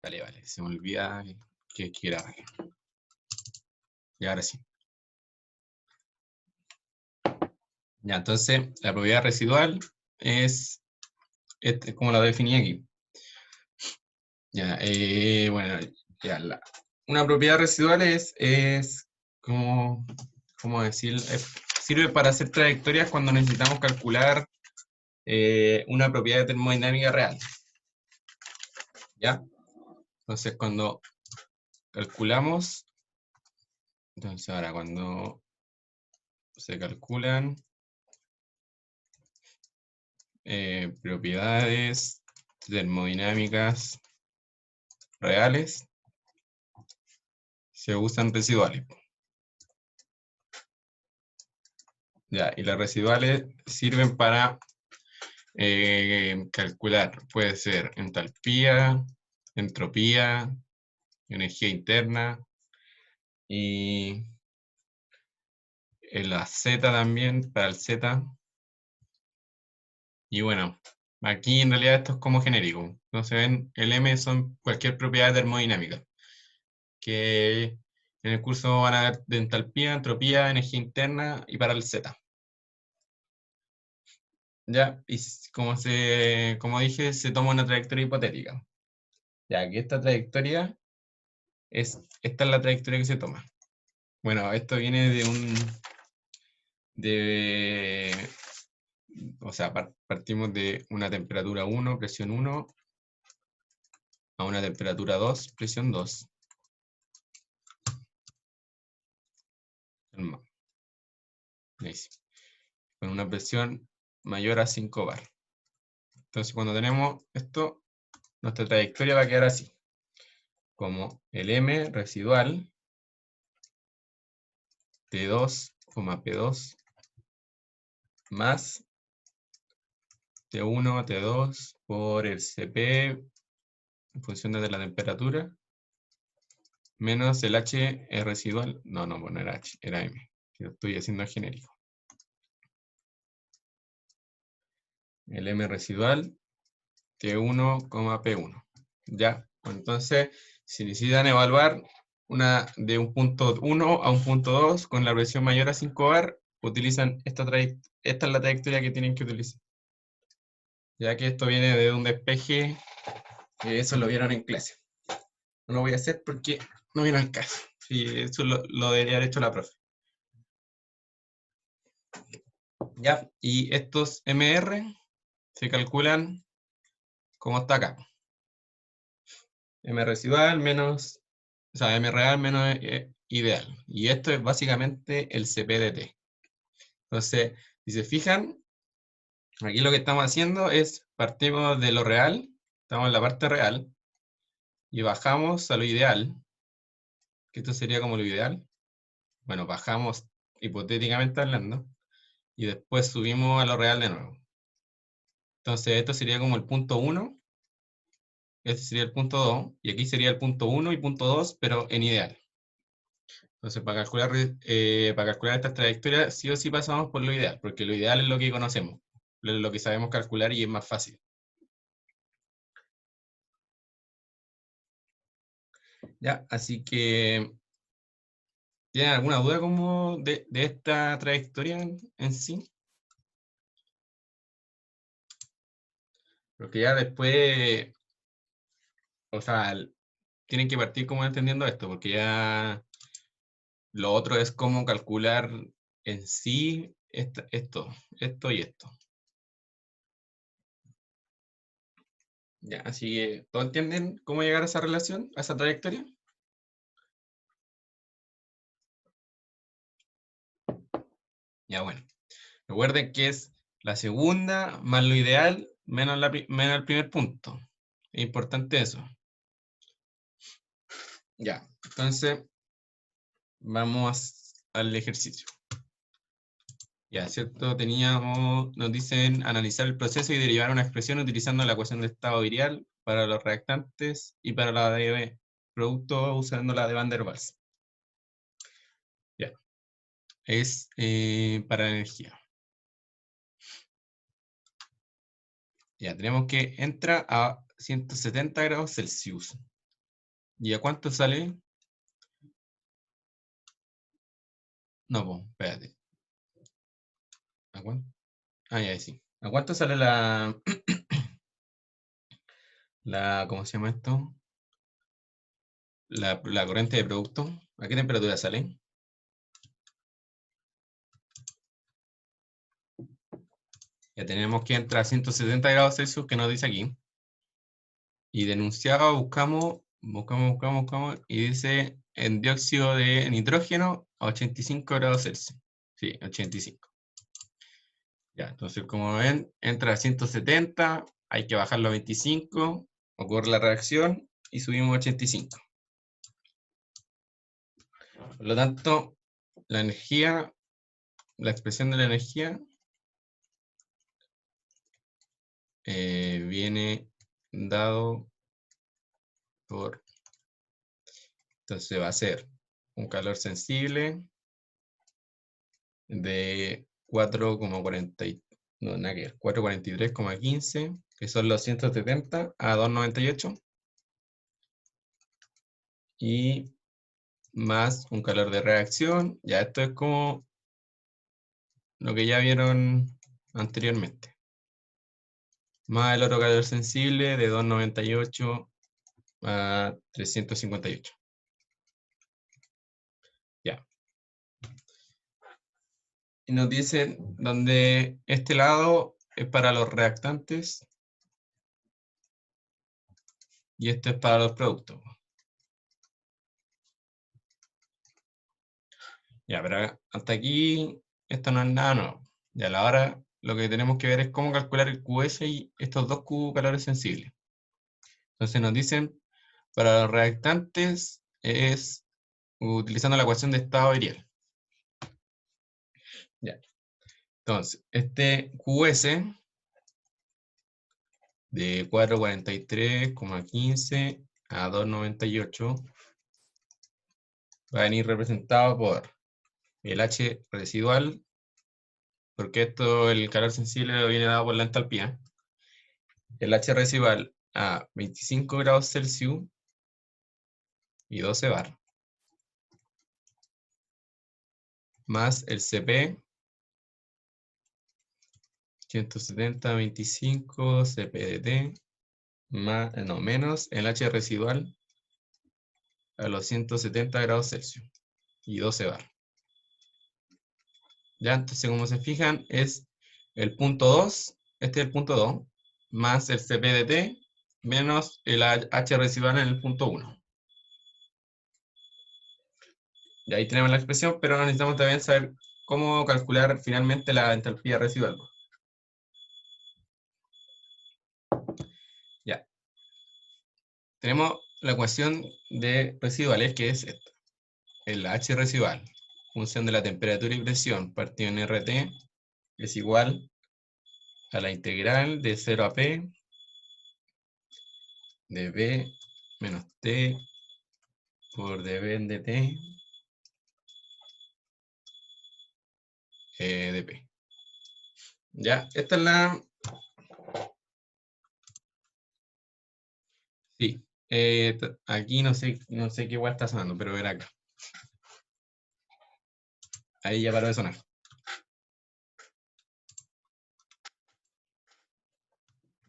Vale, se me olvida que grabar. Y ahora sí. Ya, entonces, la propiedad residual es como la definí aquí. Ya, bueno, ya, una propiedad residual es como, ¿cómo decir? Sirve para hacer trayectorias cuando necesitamos calcular una propiedad de termodinámica real. ¿Ya? Entonces, cuando calculamos, entonces ahora cuando se calculan propiedades termodinámicas reales, se usan residuales. Ya, y las residuales sirven para calcular, puede ser entalpía, entropía, energía interna, y la Z también, para el Z. Y bueno, aquí en realidad esto es como genérico. Entonces ven, el M son cualquier propiedad termodinámica, que en el curso van a ver de entalpía, entropía, energía interna y para el Z. Ya, y como dije, se toma una trayectoria hipotética. Ya que esta trayectoria esta es la trayectoria que se toma. Bueno, esto viene o sea, partimos de una temperatura 1, presión 1, a una temperatura 2, presión 2. Con una presión mayor a 5 bar. Entonces, cuando tenemos esto, nuestra trayectoria va a quedar así, como el M residual T2, P2 más T1, T2 por el CP en función de la temperatura menos el H residual. No, pues no era H, era M. Lo estoy haciendo genérico. El M residual T1, P1. Ya, entonces, si necesitan evaluar de un punto 1 a un punto 2 con la presión mayor a 5 bar, utilizan esta es la trayectoria que tienen que utilizar. Ya que esto viene de un despeje, que eso lo vieron en clase. No lo voy a hacer porque no viene al caso. Sí, eso lo debería haber hecho la profe. Ya, y estos MR se calculan como está acá. M residual menos, o sea, M real menos ideal. Y esto es básicamente el CP de T. Entonces, si se fijan, aquí lo que estamos haciendo es, partimos de lo real, estamos en la parte real, y bajamos a lo ideal, que esto sería como lo ideal. Bueno, bajamos hipotéticamente hablando, y después subimos a lo real de nuevo. Entonces, esto sería como el punto 1, este sería el punto 2, y aquí sería el punto 1 y punto 2, pero en ideal. Entonces, para calcular estas trayectorias, sí o sí pasamos por lo ideal, porque lo ideal es lo que conocemos, lo que sabemos calcular y es más fácil. Ya, así que, ¿tienen alguna duda como de esta trayectoria en sí? Porque ya después, o sea, tienen que partir como entendiendo esto, porque ya lo otro es cómo calcular en sí esto y esto. Ya, así que, ¿todos entienden cómo llegar a esa relación, a esa trayectoria? Ya, bueno. Recuerden que es la segunda más lo ideal menos el primer punto. Es importante eso. Ya, entonces vamos al ejercicio. Ya, ¿cierto? Nos dicen analizar el proceso y derivar una expresión utilizando la ecuación de estado virial para los reactantes y para la de producto usando la de Van der Waals. Ya, es para la energía. Ya, tenemos que entra a 170 grados Celsius. ¿Y a cuánto sale? No, pues, espérate. ¿A cuánto? Ah, ya, sí. ¿A cuánto sale ¿cómo se llama esto? La corriente de producto. ¿A qué temperatura sale? Ya tenemos que entrar a 170 grados Celsius, que nos dice aquí. Y denunciado buscamos, y dice en dióxido de nitrógeno a 85 grados Celsius. Sí, 85. Ya, entonces como ven, entra a 170, hay que bajarlo a 25, ocurre la reacción y subimos a 85. Por lo tanto, la energía, la expresión de la energía viene dado por, entonces va a ser un calor sensible de 4,40, no, nada que ver, 443,15, que son los 170 a 298, y más un calor de reacción. Ya esto es como lo que ya vieron anteriormente. Más el otro calor sensible de 298 a 358. Ya. Y nos dicen donde este lado es para los reactantes y este es para los productos. Ya, pero hasta aquí esto no es nada nuevo. Ya a la hora lo que tenemos que ver es cómo calcular el QS y estos dos Q calores sensibles. Entonces nos dicen, para los reactantes es utilizando la ecuación de estado virial. Ya. Entonces, este QS de 443,15 a 298 va a venir representado por el H residual, porque esto, el calor sensible viene dado por la entalpía. El H residual a 25 grados Celsius y 12 bar, más el CP 170, 25, CPDT, más, no, menos el H residual a los 170 grados Celsius y 12 bar. Ya, entonces como se fijan es el punto 2, este es el punto 2, más el CPDT menos el H residual en el punto 1. Y ahí tenemos la expresión, pero necesitamos también saber cómo calcular finalmente la entalpía residual. Ya. Tenemos la ecuación de residuales, que es esta. El H residual, función de la temperatura y presión partido en RT, es igual a la integral de 0 a P de B menos T por dB en dt de P. Ya, esta es la... Sí, aquí no sé qué igual está sonando, pero era acá. Ahí ya paró de sonar.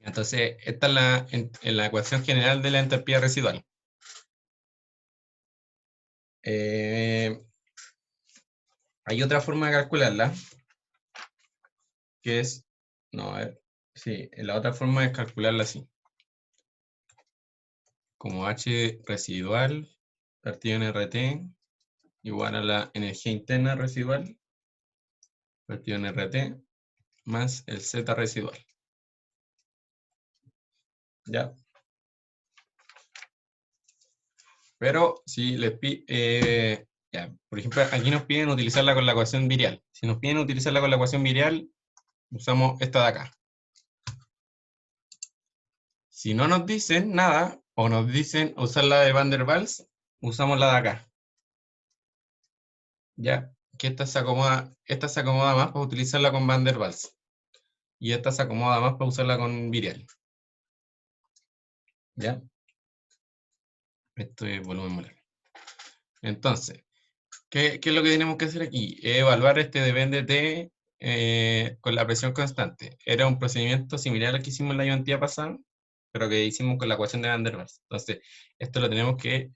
Entonces, esta es la ecuación general de la entalpía residual. Hay otra forma de calcularla, que es, no, a ver, sí, la otra forma es calcularla así. Como H residual partido en RT igual a la energía interna residual partido en RT más el Z residual. ¿Ya? Pero si les ya, por ejemplo, aquí nos piden utilizarla con la ecuación virial. Si nos piden utilizarla con la ecuación virial, usamos esta de acá. Si no nos dicen nada, o nos dicen usar la de Van der Waals, usamos la de acá. Ya, que esta se acomoda más para utilizarla con Van der Waals. Y esta se acomoda más para usarla con virial. ¿Ya? Esto es volumen molar. Entonces, ¿qué es lo que tenemos que hacer aquí? Evaluar este depende de con la presión constante. Era un procedimiento similar al que hicimos en la ayudantía pasada, pero que hicimos con la ecuación de Van der Waals. Entonces, esto lo tenemos que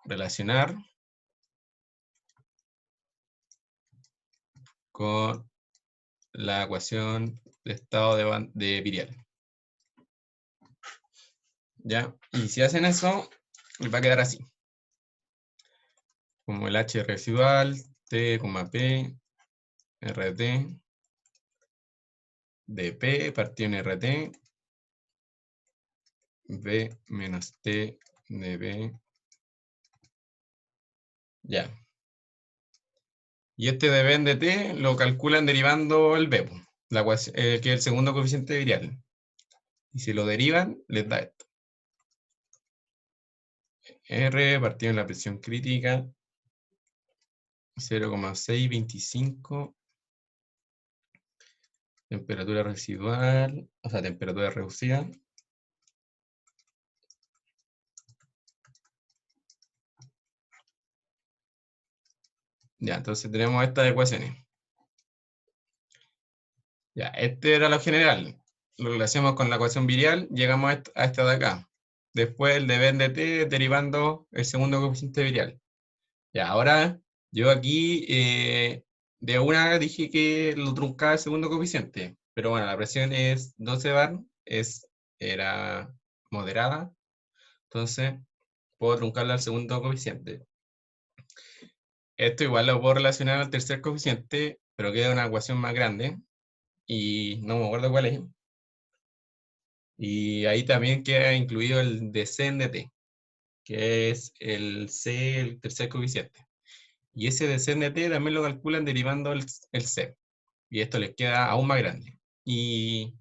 relacionar con la ecuación de estado de virial. ¿Ya? Y si hacen eso, les va a quedar así. Como el H residual, T, P, RT, dP partido en RT, V menos T dB. Ya. Y este dB de T lo calculan derivando el B, que es el segundo coeficiente virial. Y si lo derivan, les da esto. R partido en la presión crítica, 0,625. Temperatura residual, o sea, temperatura reducida. Ya, entonces tenemos estas ecuaciones. Ya, este era lo general. Lo relacionamos con la ecuación virial, llegamos a esta de acá. Después el de B de T derivando el segundo coeficiente virial. Ya, ahora yo aquí de una dije que lo truncaba el segundo coeficiente. Pero bueno, la presión es 12 bar, era moderada. Entonces puedo truncarla al segundo coeficiente. Esto igual lo puedo relacionar al tercer coeficiente, pero queda una ecuación más grande. Y no me acuerdo cuál es. Y ahí también queda incluido el de C en dt, que es el C, el tercer coeficiente. Y ese de C en dt también lo calculan derivando el C. Y esto les queda aún más grande. Y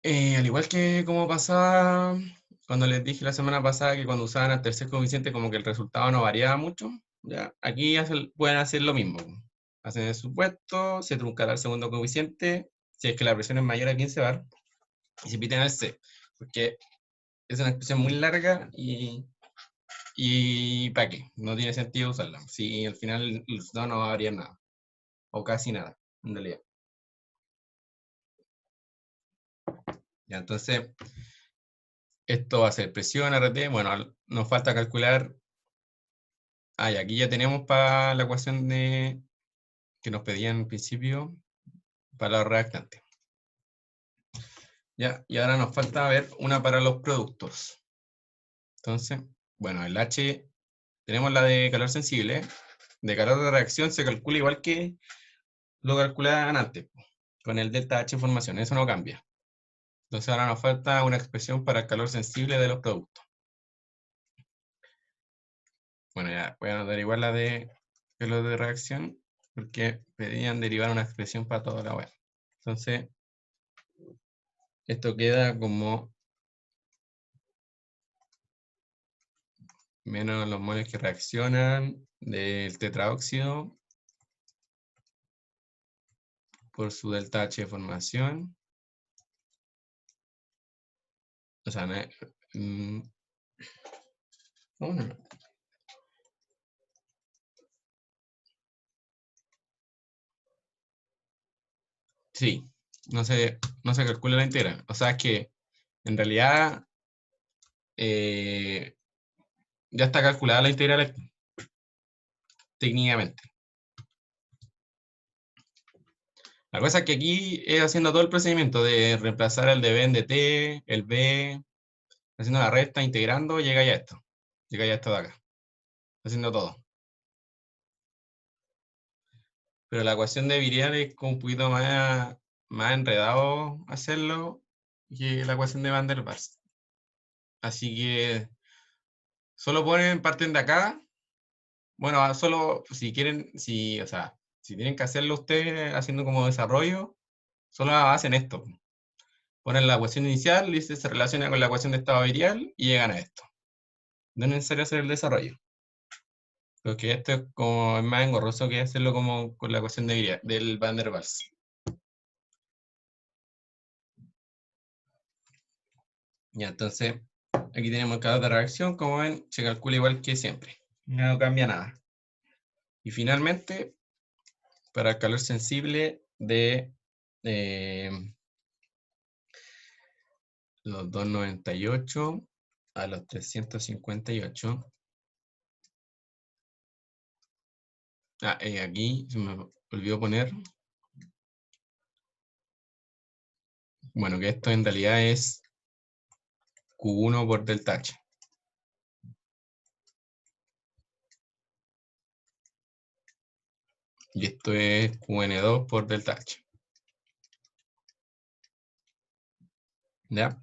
al igual que como pasaba cuando les dije la semana pasada que cuando usaban el tercer coeficiente como que el resultado no variaba mucho, ¿ya? Aquí pueden hacer lo mismo. Hacen el supuesto, se truncará el segundo coeficiente, si es que la presión es mayor a 15 bar, y se piten el C, porque es una expresión muy larga y ¿para qué? No tiene sentido usarla. Si al final el resultado no va a variar nada, o casi nada, en realidad. Ya, entonces, esto va a ser presión RT. Bueno, nos falta calcular. Y aquí ya tenemos para la ecuación que nos pedían en principio para los reactantes. Ya, y ahora nos falta ver una para los productos. Entonces, bueno, el H, tenemos la de calor sensible. De calor de reacción se calcula igual que lo calculaban antes, con el delta H en formación, eso no cambia. Entonces ahora nos falta una expresión para el calor sensible de los productos. Bueno, ya voy a anotar igual la de calor de reacción, porque pedían derivar una expresión para toda la web. Entonces, esto queda como menos los moles que reaccionan del tetraóxido por su delta H de formación. O sea, no. Sí, no se calcula la integral. O sea, es que en realidad ya está calculada la integral técnicamente. La cosa es que aquí es haciendo todo el procedimiento de reemplazar el de B en dt, el B, haciendo la resta, integrando, llega ya a esto. Llega ya a esto de acá. Haciendo todo. Pero la ecuación de Virial es como un poquito más enredado hacerlo que la ecuación de Van der Waals. Así que solo parten de acá. Bueno, solo si quieren, o sea, si tienen que hacerlo ustedes haciendo como desarrollo, solo hacen esto. Ponen la ecuación inicial, se relaciona con la ecuación de estado virial y llegan a esto. No es necesario hacer el desarrollo. Porque esto es como es más engorroso que hacerlo como con la ecuación de virial, del Van der Waals. Ya, entonces, Aquí tenemos el calor de reacción, como ven, se calcula igual que siempre. No cambia nada. Y finalmente, para el calor sensible de los 298 a los 358. Aquí se me olvidó poner. Bueno, que esto en realidad es Q1 por delta H. Y esto es QN2 por delta H. ¿Ya?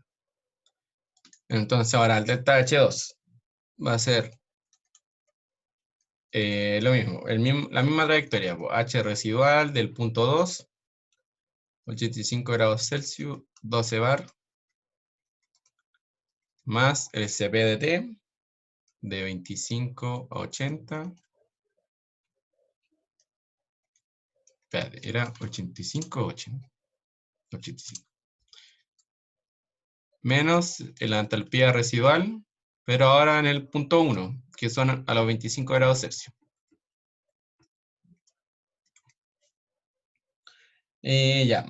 Entonces ahora el delta H2 va a ser lo mismo, la misma trayectoria. H residual del punto 2, 85 grados Celsius, 12 bar, más el CP de T de 25 a 80. Espérate, era 85 o 80. 85. Menos la entalpía residual, pero ahora en el punto 1, que son a los 25 grados Celsius. Ya.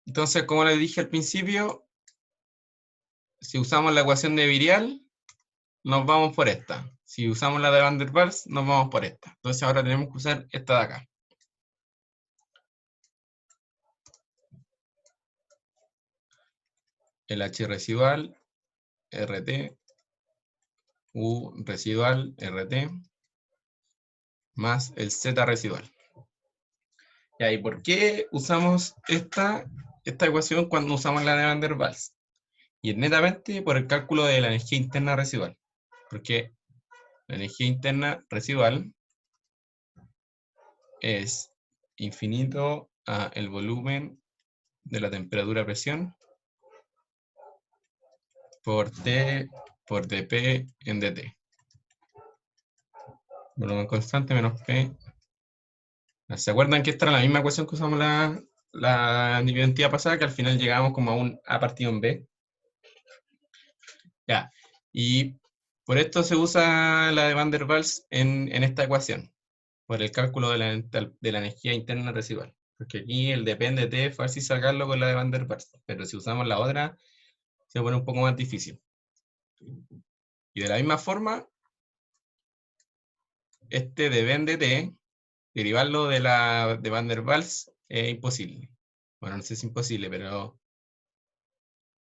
Entonces, como les dije al principio, si usamos la ecuación de Virial, nos vamos por esta. Si usamos la de Van der Waals, nos vamos por esta. Entonces ahora tenemos que usar esta de acá. El H residual, RT, U residual, RT, más el Z residual. ¿Y por qué usamos esta ecuación cuando usamos la de Van der Waals? Y es netamente por el cálculo de la energía interna residual. Porque la energía interna residual es infinito a el volumen de la temperatura presión por T por dP en dt. Volumen constante menos P. ¿Se acuerdan que esta era la misma ecuación que usamos la identidad pasada, que al final llegábamos como a un A partido en B? Ya. Y por esto se usa la de Van der Waals en esta ecuación, por el cálculo de la energía interna residual. Porque aquí el depende de T es fácil sacarlo con la de Van der Waals, pero si usamos la otra, se pone un poco más difícil. Y de la misma forma, este depende de T, derivarlo de la de Van der Waals es imposible. Bueno, no sé si es imposible, pero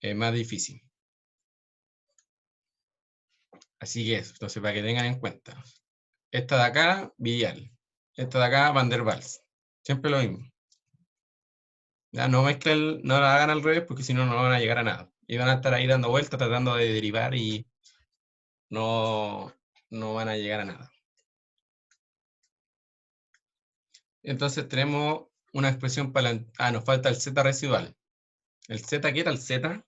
es más difícil. Así que eso, entonces para que tengan en cuenta. Esta de acá, Virial. Esta de acá, Van der Waals. Siempre lo mismo. Ya no mezclen, no la hagan al revés porque si no, no van a llegar a nada. Y van a estar ahí dando vueltas tratando de derivar y no, no van a llegar a nada. Entonces tenemos una expresión para la... nos falta el Z residual. ¿El Z qué era el Z?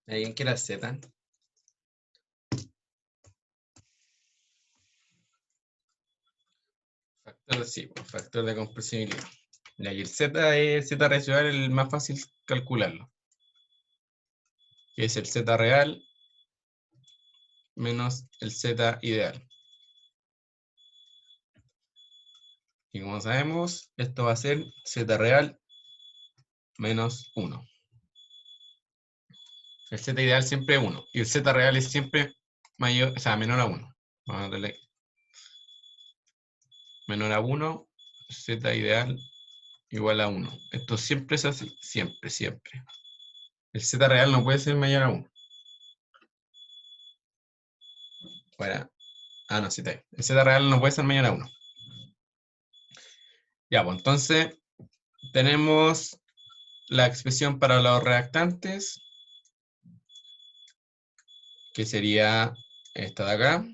¿Alguien quiere el Z? Factor, sí, factor de compresibilidad. Y el Z es el Z residual, el más fácil calcularlo. Que es el Z real menos el Z ideal. Y como sabemos, esto va a ser Z real menos 1. El Z ideal siempre es 1. Y el Z real es siempre mayor, o sea, menor a 1. Vamos a darle menor a 1, Z ideal igual a 1. Esto siempre es así, siempre, siempre. El Z real no puede ser mayor a 1. Bueno, no, sí está ahí. El Z real no puede ser mayor a 1. Ya, pues entonces tenemos la expresión para los reactantes, que sería esta de acá,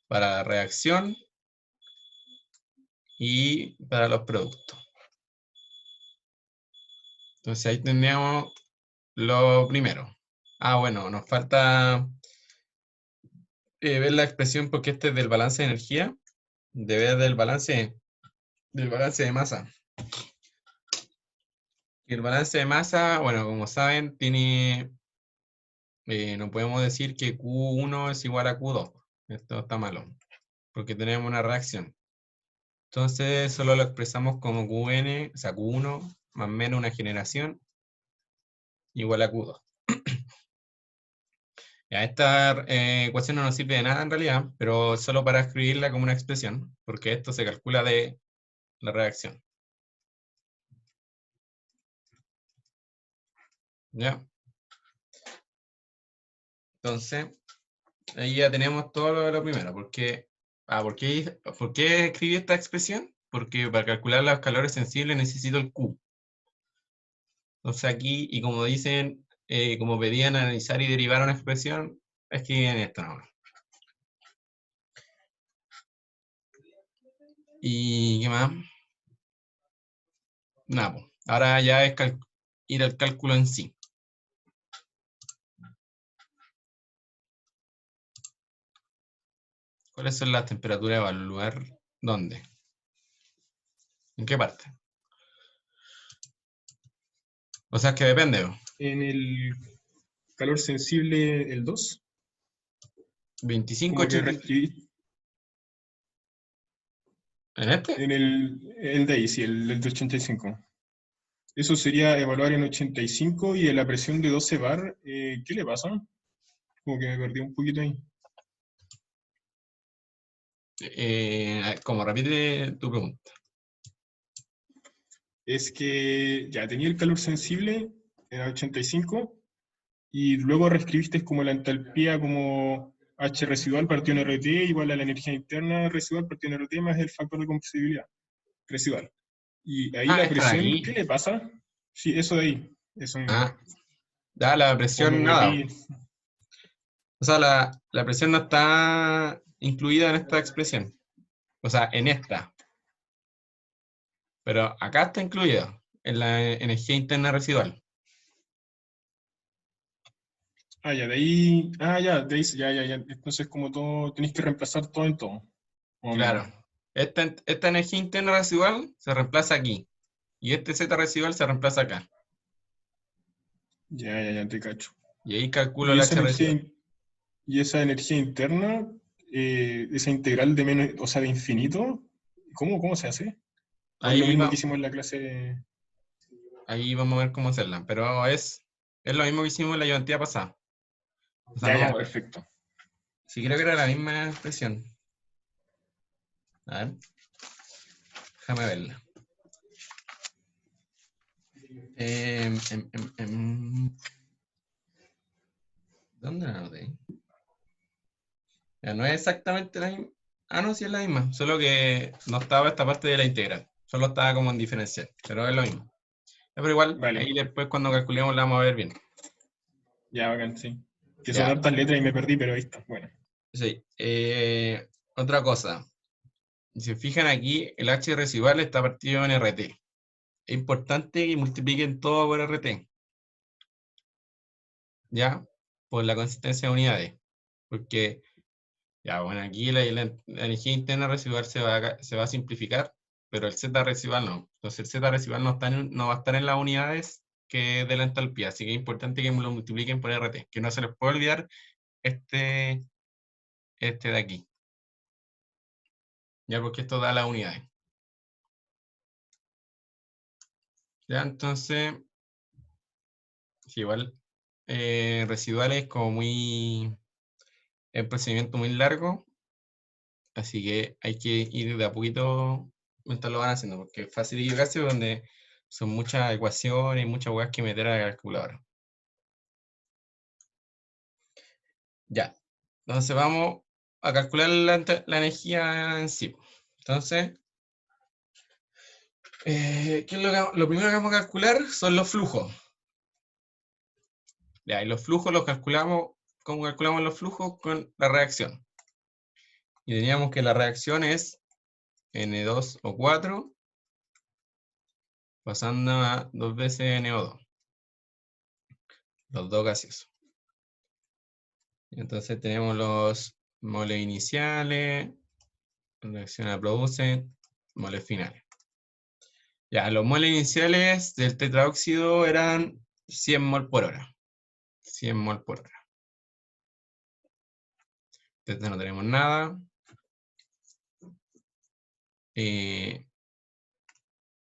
para la reacción y para los productos. Entonces ahí tendríamos lo primero. Bueno, nos falta ver la expresión porque este es del balance de energía, de ver del balance de masa. Y el balance de masa, bueno, como saben, tiene, no podemos decir que Q1 es igual a Q2. Esto está malo, porque tenemos una reacción. Entonces, solo lo expresamos como Qn, o sea, Q1 más menos una generación igual a Q2. Ya, esta ecuación no nos sirve de nada en realidad, pero solo para escribirla como una expresión, porque esto se calcula de la reacción. ¿Ya? Entonces, ahí ya tenemos todo lo de lo primero. ¿Por qué escribí esta expresión? Porque para calcular los calores sensibles necesito el Q. Entonces aquí, y como dicen, como pedían analizar y derivar una expresión, escriben esto nomás. ¿Y qué más? Nada, pues, ahora ya es ir al cálculo en sí. ¿Cuáles son las temperaturas a evaluar? ¿Dónde? ¿En qué parte? O sea, es que depende. En el calor sensible, el 2, 25, como que 80. reescribí ¿En este? en el de ahí, sí, el de 85. Eso sería evaluar en 85 y en la presión de 12 bar, ¿qué le pasa? Como que me perdí un poquito ahí. Como repite tu pregunta. Es que ya tenía el calor sensible en 85 y luego reescribiste como la entalpía como H residual partido en RT igual a la energía interna residual partido en RT más el factor de compresibilidad residual. Y ahí Ah, la esta de presión, ¿qué aquí. le pasa? Sí, eso de ahí. Eso mismo. Ah, da la Como me presión, nada. perdí. O sea, la presión no está incluida en esta expresión. O sea, en esta. Pero acá está incluida, en la energía interna residual. Ah, ya, de ahí. Ah, ya, de ahí, ya. Entonces, como todo, tenéis que reemplazar todo en todo, más o menos. Claro. Esta energía interna residual se reemplaza aquí. Y este Z residual se reemplaza acá. Ya, te cacho. Y ahí calculo Y el esa H energía, residual. y esa energía interna, esa integral de menos, o sea, de infinito, ¿cómo se hace? ¿O es lo Ahí, mismo que va, hicimos en la clase? ahí vamos a ver cómo hacerla. Pero es lo mismo que hicimos en la ayudantía pasada. O sea, Ya, no, perfecto. sí creo que era la misma expresión. A ver, déjame verla. Em, em, em, em, ¿Dónde la anoté? Ya, no es exactamente la misma. Ah, no, sí es la misma. Solo que no estaba esta parte de la integral. Solo estaba como en diferencial. Pero es lo mismo. Ya, pero igual, ahí Vale, después cuando calculemos la vamos a ver bien. ya, bacán, sí. Que son Ya, hartas letras y me perdí, pero ahí está. Bueno, sí. Otra cosa. Si se fijan aquí, el H residual está partido en RT. Es importante que multipliquen todo por RT. ¿Ya? Por la consistencia de unidades. Porque, ya, bueno, aquí la energía interna residual se va a simplificar, pero el Z residual no. Entonces el Z residual no va a estar en las unidades que de la entalpía, así que es importante que lo multipliquen por RT, que no se les puede olvidar este, este de aquí, ya porque esto da las unidades. Ya, entonces, sí, igual residuales como muy, el procedimiento muy largo, así que hay que ir de a poquito mientras lo van haciendo, porque es fácil equivocarse donde son muchas ecuaciones y muchas huevas que meter a la calculadora. Ya, entonces vamos a calcular la energía en sí. Entonces, ¿qué es lo primero que vamos a calcular? Son los flujos. Ya, y los flujos los calculamos, ¿cómo calculamos los flujos? Con la reacción. Y teníamos que la reacción es N2O4 pasando a 2 veces NO2, los dos gaseosos. Entonces tenemos moles iniciales, reacciona, produce, moles finales. Ya, los moles iniciales del tetraóxido eran 100 mol por hora. 100 mol por hora. Entonces no tenemos nada.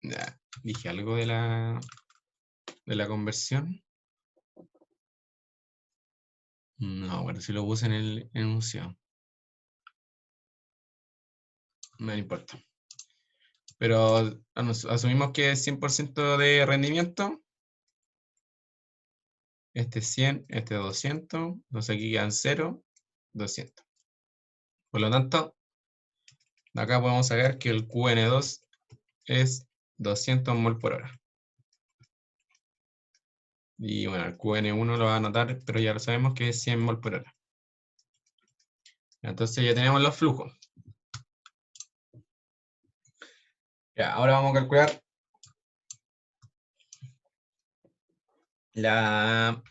Ya, dije algo de la conversión. No, bueno, si lo puse en el enunciado. No importa. Pero asumimos que es 100% de rendimiento. Este es 100, este es 200. Entonces aquí quedan 0, 200. Por lo tanto, de acá podemos sacar que el QN2 es 200 mol por hora. Y bueno, el QN1 lo va a anotar, pero ya lo sabemos que es 100 mol por hora. Entonces ya tenemos los flujos. Ya, ahora vamos a calcular la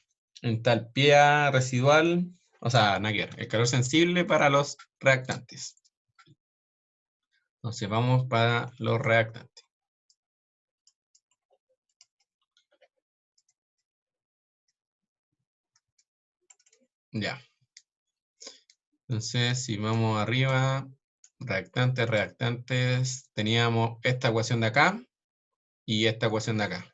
entalpía residual, o sea, nada que ver, el calor sensible para los reactantes. Entonces vamos para los reactantes. Ya. Entonces, si vamos arriba, reactantes, teníamos esta ecuación de acá y esta ecuación de acá.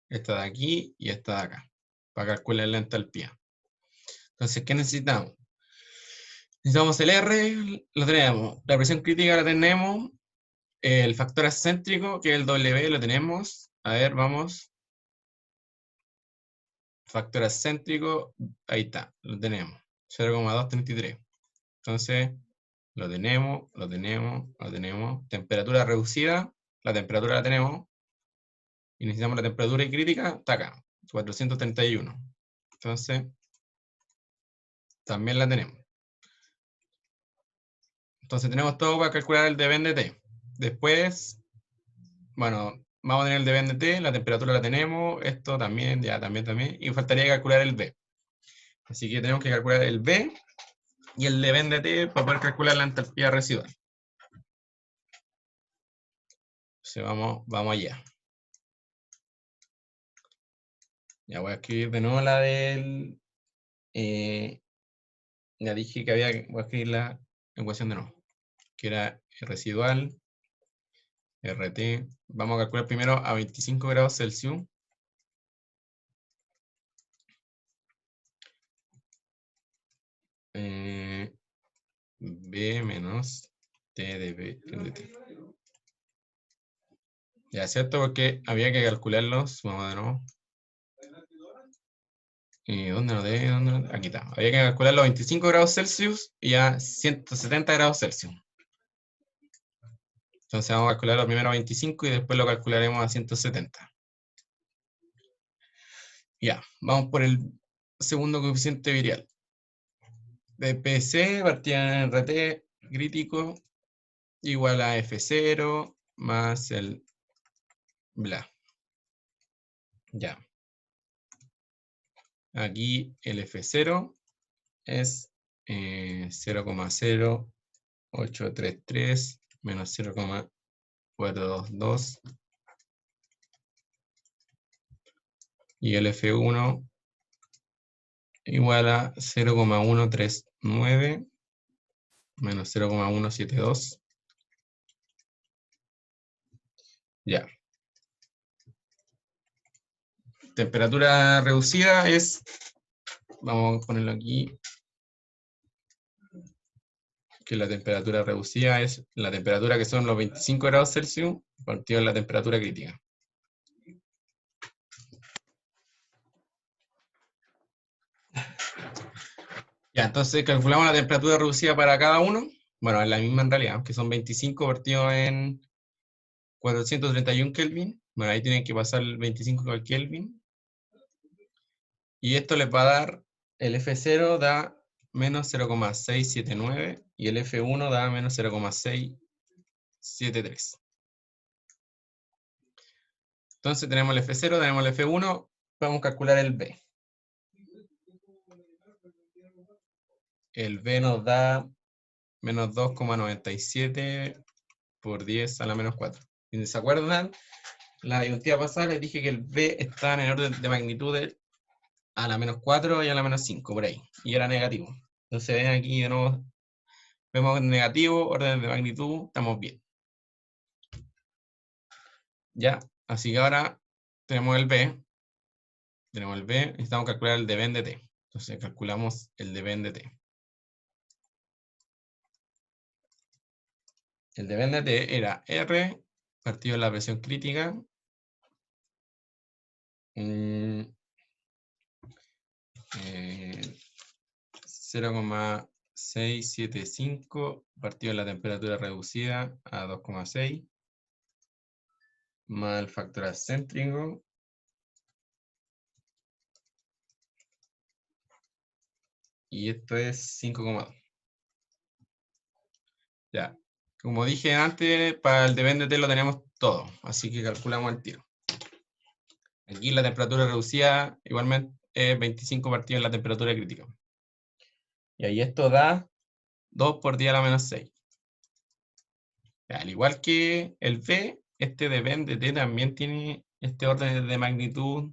Esta de aquí y esta de acá, para calcular la entalpía. Entonces, ¿qué necesitamos? Necesitamos el R, lo tenemos. La presión crítica la tenemos. El factor excéntrico, que es el W, lo tenemos. A ver, vamos. Factor excéntrico, ahí está, lo tenemos. 0,233. Entonces, lo tenemos, lo tenemos, lo tenemos. Temperatura reducida, la temperatura la tenemos. Y necesitamos la temperatura crítica, está acá, 431. Entonces, también la tenemos. Entonces tenemos todo para calcular el dVn de T. Después, bueno, vamos a tener el dVn de T, la temperatura la tenemos, esto también, ya también, y faltaría calcular el V. Así que tenemos que calcular el V y el dVn de T para poder calcular la entalpía residual. Entonces vamos allá. Ya voy a escribir de nuevo la del... ya dije que voy a escribir la ecuación de nuevo, que era residual, RT. Vamos a calcular primero a 25 grados Celsius. B menos T de B de T. Ya, ¿cierto? Porque había que calcularlos. Vamos de nuevo. ¿Dónde lo de? Aquí está. Había que calcular los 25 grados Celsius y a 170 grados Celsius. Entonces vamos a calcular lo primero a 25 y después lo calcularemos a 170. Ya, vamos por el segundo coeficiente virial. BPC, partida en RT crítico, igual a F0 más el bla. Ya. Aquí el F0 es 0,0833 menos 0,422. Y el F1 igual a 0,139 menos 0,172. Ya. Temperatura reducida es, vamos a ponerlo aquí, que la temperatura reducida es la temperatura que son los 25 grados Celsius partido en la temperatura crítica. Ya, entonces calculamos la temperatura reducida para cada uno. Bueno, es la misma en realidad, que son 25 partido en 431 Kelvin. Bueno, ahí tienen que pasar el 25 al Kelvin. Y esto les va a dar, el F0 da menos 0,679 y el F1 da menos 0,673. Entonces tenemos el F0, tenemos el F1, vamos a calcular el B. El B nos da menos 2,97 por 10 a la menos 4. Si se acuerdan, la disyuntiva pasada les dije que el B estaba en el orden de magnitudes a la menos 4 y a la menos 5, por ahí, y era negativo. Entonces ven aquí de nuevo, vemos negativo, orden de magnitud, estamos bien. Ya, así que ahora tenemos el B, necesitamos calcular el dB de T. Entonces calculamos el dB de T. El dB de T era R partido de la presión crítica 0,675 partido de la temperatura reducida a 2,6 más el factor acéntrico y esto es 5,2. Ya, como dije antes, para el dB de T lo tenemos todo, así que calculamos el tiro. Aquí la temperatura reducida igualmente es 25 partido de la temperatura crítica. Y ahí esto da 2 por 10 a la menos 6. Al igual que el V, este dB de T también tiene este orden de magnitud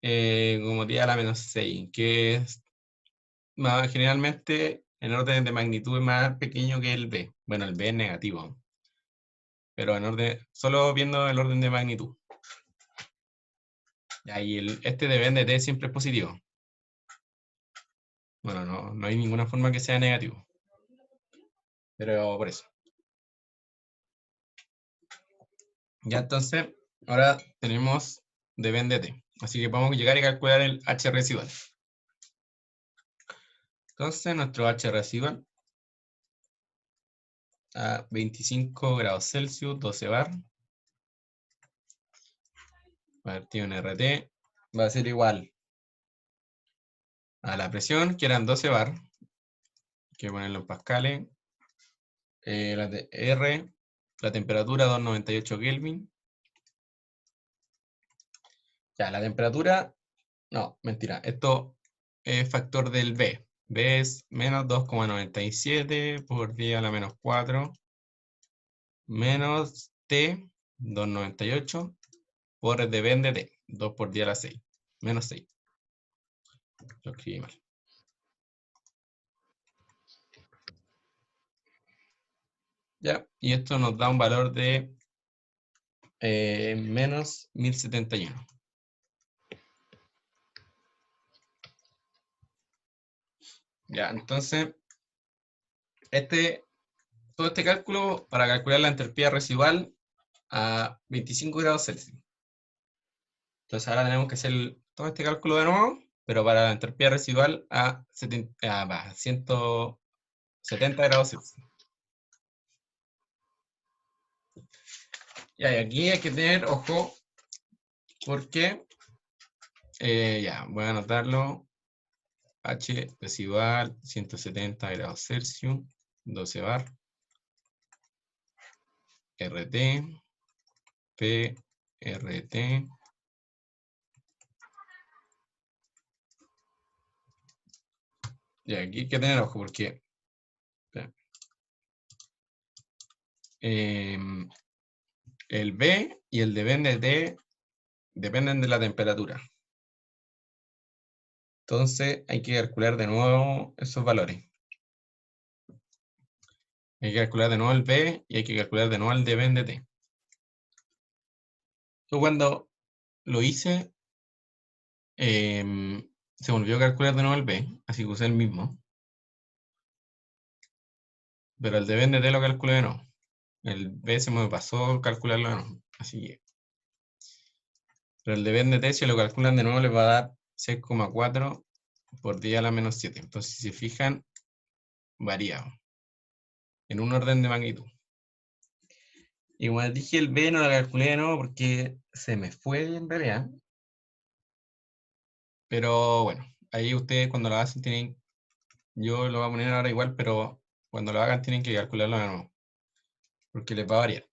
como 10 a la menos 6, que es generalmente en orden de magnitud es más pequeño que el V. Bueno, el V es negativo, pero en orden, solo viendo el orden de magnitud. Y este dB de T siempre es positivo. Bueno, no hay ninguna forma que sea negativo. Pero por eso. Ya entonces, ahora tenemos dB de T. Así que podemos llegar y calcular el H residual. Entonces, nuestro H residual a 25 grados Celsius, 12 bar, partido en RT, va a ser igual a la presión, que eran 12 bar, hay que ponerlo en pascales, la temperatura 298 Kelvin. Ya, la temperatura, no, mentira, esto es factor del B. B es menos 2,97 por 10 a la menos 4, menos T, 298, por dB de T, 2 por 10 a la 6, menos 6. Lo escribí mal. Ya, y esto nos da un valor de menos 1071. Ya, entonces, todo este cálculo para calcular la entropía residual a 25 grados Celsius. Entonces ahora tenemos que hacer todo este cálculo de nuevo, pero para la entropía residual a 170 grados Celsius. Y aquí hay que tener ojo, porque, ya, voy a anotarlo, H residual 170 grados Celsius, 12 bar, RT, P, RT, y aquí hay que tener ojo porque el B y el dB de T dependen de la temperatura. Entonces hay que calcular de nuevo esos valores. Hay que calcular de nuevo el B y hay que calcular de nuevo el dB de T. Yo cuando lo hice, se me olvidó calcular de nuevo el B, así que usé el mismo. Pero el dB de T lo calculé de nuevo. El B se me pasó calcularlo de nuevo. Así que. Pero el dB de T, si lo calculan de nuevo, les va a dar 6,4 por 10 a la menos 7. Entonces, si se fijan, varía en un orden de magnitud. Y como dije, el B no lo calculé de nuevo porque se me fue en realidad. Pero bueno, ahí ustedes cuando lo hacen tienen, yo lo voy a poner ahora igual, pero cuando lo hagan tienen que calcularlo de nuevo, porque les va a variar.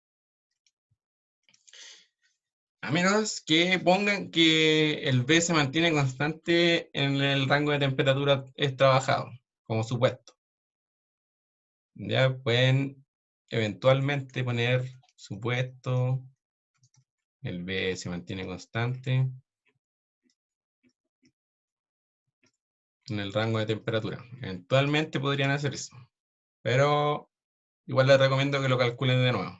A menos que pongan que el B se mantiene constante en el rango de temperatura trabajado, como supuesto. Ya pueden eventualmente poner supuesto, el B se mantiene constante en el rango de temperatura. Eventualmente podrían hacer eso, pero igual les recomiendo que lo calculen de nuevo.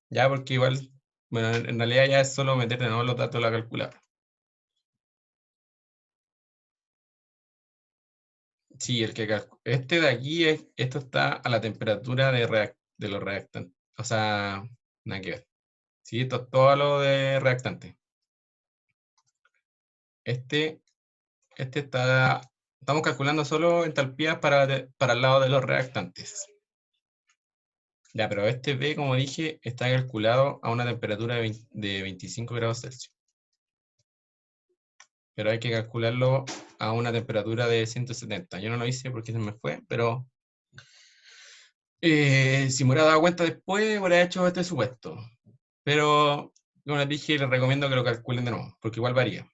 Ya, porque igual, bueno, en realidad ya es solo meter de nuevo los datos a la calculadora. Sí, este de aquí, esto está a la temperatura de los reactantes. O sea, nada que ver. Sí, esto es todo lo de reactante. Este estamos calculando solo entalpías para el lado de los reactantes. Ya, pero este B, como dije, está calculado a una temperatura de 25 grados Celsius. Pero hay que calcularlo a una temperatura de 170. Yo no lo hice porque se me fue, pero si me hubiera dado cuenta después, hubiera hecho este supuesto. Pero, como les dije, les recomiendo que lo calculen de nuevo, porque igual varía.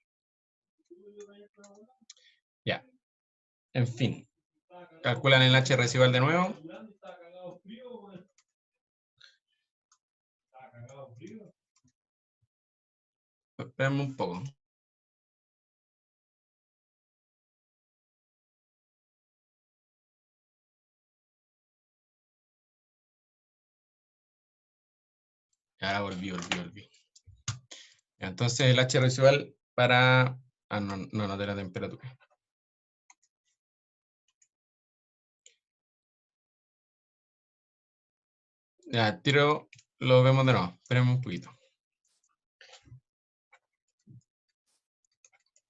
Ya, en fin. Calculan el H residual de nuevo. Espérenme un poco. Ahora volví. Entonces el H residual para... Ah, no de la temperatura. Ya, tiro, lo vemos de nuevo. Espérenme un poquito.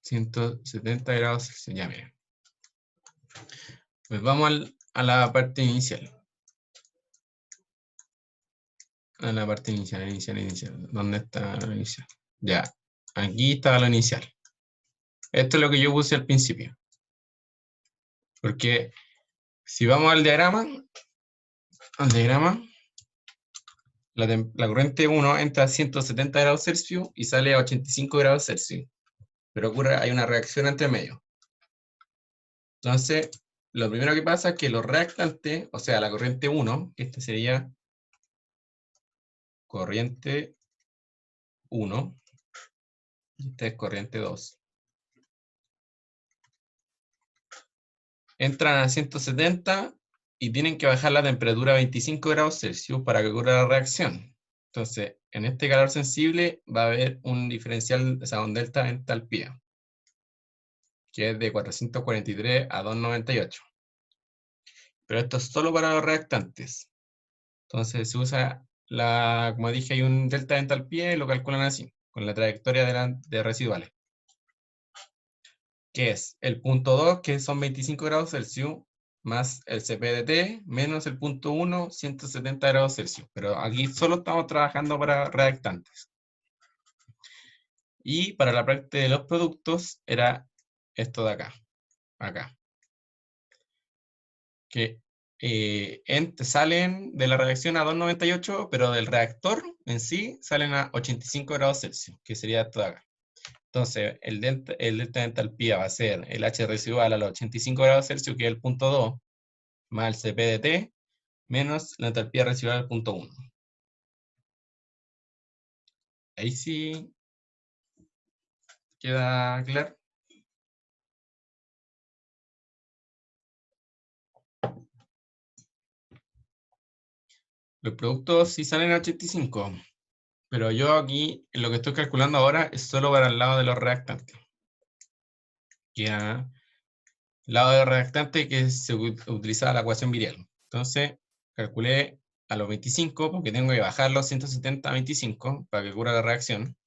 170 grados Celsius. Ya, miren. Pues vamos a la parte inicial. A la parte inicial. ¿Dónde está lo inicial? Ya, aquí está lo inicial. Esto es lo que yo puse al principio. Porque si vamos al diagrama, la corriente 1 entra a 170 grados Celsius y sale a 85 grados Celsius. Pero hay una reacción entre medio. Entonces, lo primero que pasa es que los reactantes, o sea, la corriente 1, que esta sería corriente 1, esta es corriente 2, entran a 170 y tienen que bajar la temperatura a 25 grados Celsius para que ocurra la reacción. Entonces, en este calor sensible va a haber un diferencial, o sea, un delta de entalpía, que es de 443 a 298. Pero esto es solo para los reactantes. Entonces se usa, como dije, hay un delta de entalpía y lo calculan así, con la trayectoria de residuales, que es el punto 2, que son 25 grados Celsius, más el CP de T, menos el punto 1, 170 grados Celsius. Pero aquí solo estamos trabajando para reactantes. Y para la parte de los productos era esto de acá. Que salen de la reacción a 298, pero del reactor en sí salen a 85 grados Celsius, que sería esto de acá. Entonces, el delta de entalpía va a ser el H residual a los 85 grados Celsius, que es el punto 2, más el CP de T, menos la entalpía residual al punto 1. Ahí sí queda claro. Los productos sí salen a 85, pero yo aquí, lo que estoy calculando ahora es solo para el lado de los reactantes. Ya, lado de reactante que se utilizaba la ecuación virial. Entonces, calculé a los 25, porque tengo que bajar los 170 a 25 para que ocurra la reacción.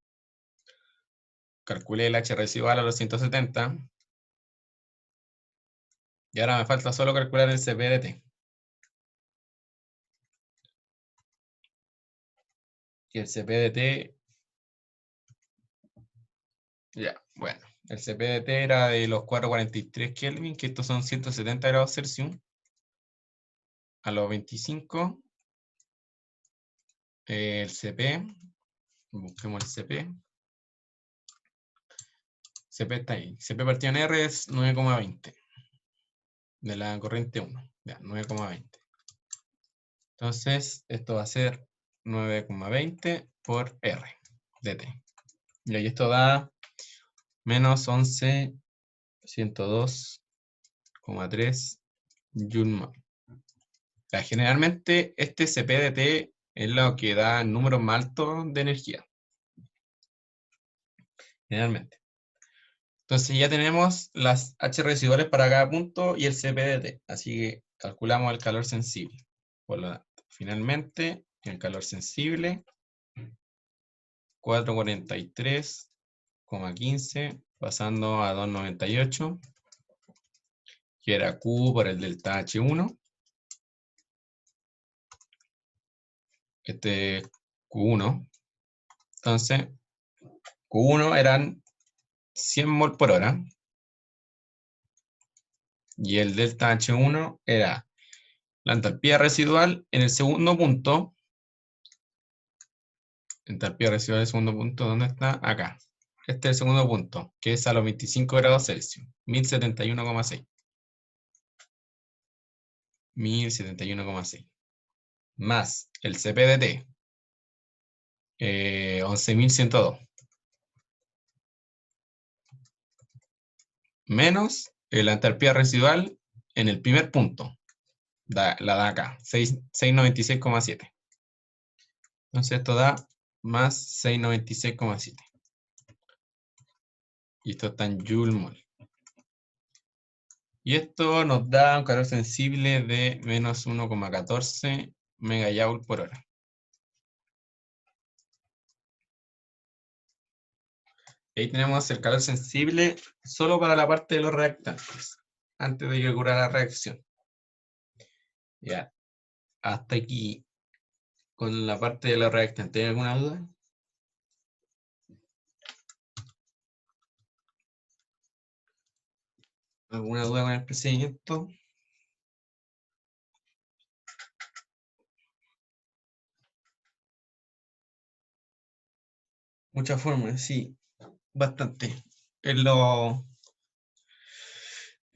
Calculé el H residual a los 170. Y ahora me falta solo calcular el CP de T. Y el CP de T, ya, bueno. El CP de T era de los 443 Kelvin, que estos son 170 grados Celsius. A los 25, el CP, busquemos el CP. CP está ahí. CP partido en R es 9,20 de la corriente 1. Ya, 9,20. Entonces, esto va a ser 9,20 por R de T. Y ahí esto da menos 11.102,3 Joule. Generalmente este CP de T es lo que da números más altos de energía. Generalmente. Entonces ya tenemos las H residuales para cada punto y el CP de T. Así que calculamos el calor sensible. Por lo tanto, finalmente, el calor sensible, 443,15, pasando a 298, que era Q por el delta H1. Este Q1. Entonces, Q1 eran 100 mol por hora. Y el delta H1 era la entalpía residual en el segundo punto. Entalpía residual del segundo punto, ¿dónde está? Acá. Este es el segundo punto, que es a los 25 grados Celsius, 1071,6. 1071,6. Más el CP de T, 11.102. Menos la entalpía residual en el primer punto. La da acá, 696,7. Entonces esto da más 696,7. Y esto está en Joule mol. Y esto nos da un calor sensible de menos 1,14 megajoule por hora. Y ahí tenemos el calor sensible solo para la parte de los reactantes, antes de que ocurra la reacción. Ya, hasta aquí con la parte de los reactantes. ¿Hay alguna duda? ¿Alguna duda con el procedimiento? Muchas fórmulas, sí, bastante. En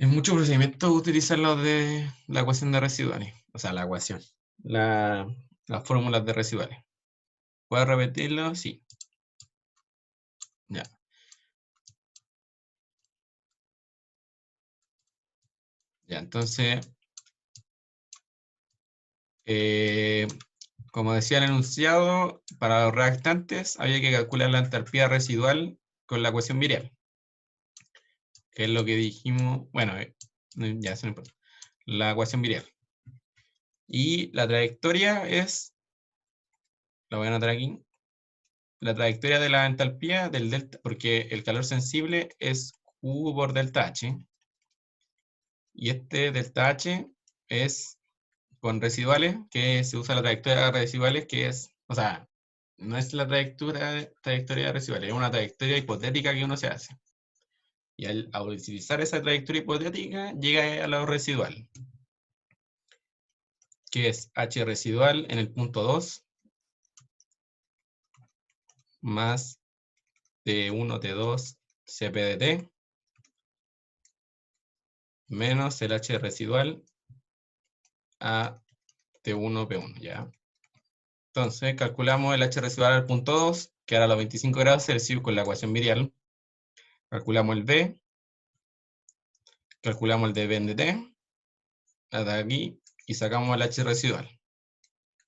muchos procedimientos utilizan los de la ecuación de residuales, o sea, la ecuación, las fórmulas de residuales. ¿Puedo repetirlo? Sí. Ya. Ya, entonces, como decía el enunciado, para los reactantes había que calcular la entalpía residual con la ecuación virial, que es lo que dijimos, bueno, ya se me importa, la ecuación virial. Y la trayectoria es, la voy a anotar aquí, la trayectoria de la entalpía del delta, porque el calor sensible es Q por delta H, y este delta H es con residuales, que se usa la trayectoria de residuales, que es, o sea, no es la trayectoria de residuales, es una trayectoria hipotética que uno se hace. Y al utilizar esa trayectoria hipotética, llega a lo residual, que es H residual en el punto 2, más T1, T2, CP de T, menos el H residual a T1, P1, ¿ya? Entonces, calculamos el H residual al punto 2, que era los 25 grados Celsius con la ecuación virial. Calculamos el B, calculamos el de B en DT, hasta aquí, y sacamos el H residual.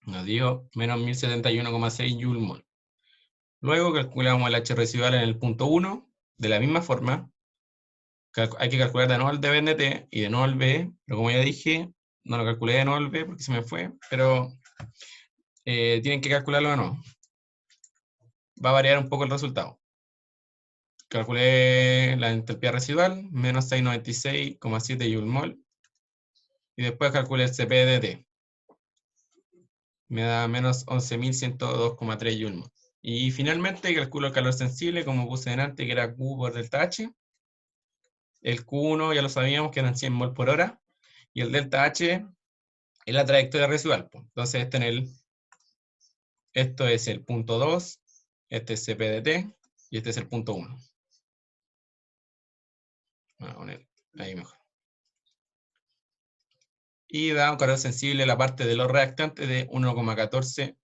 Nos dio menos 1071,6 Joule mol. Luego calculamos el H residual en el punto 1, de la misma forma. Hay que calcular de nuevo el de B en DT y de nuevo el B, pero como ya dije, no lo calculé de nuevo el B porque se me fue, pero tienen que calcularlo de nuevo. Va a variar un poco el resultado. Calculé la entalpía residual, menos 696,7 Joule mol. Y después calculé el CP de T. Me da menos 11.102,3 Joule mol. Y finalmente calculo el calor sensible, como puse delante, que era Q por delta H. El Q1 ya lo sabíamos que eran 100 mol por hora. Y el delta H es la trayectoria residual. Entonces esto es el punto 2, este es CP de T y este es el punto 1. Voy a poner ahí mejor. y da un calor sensible a la parte de los reactantes de 1,14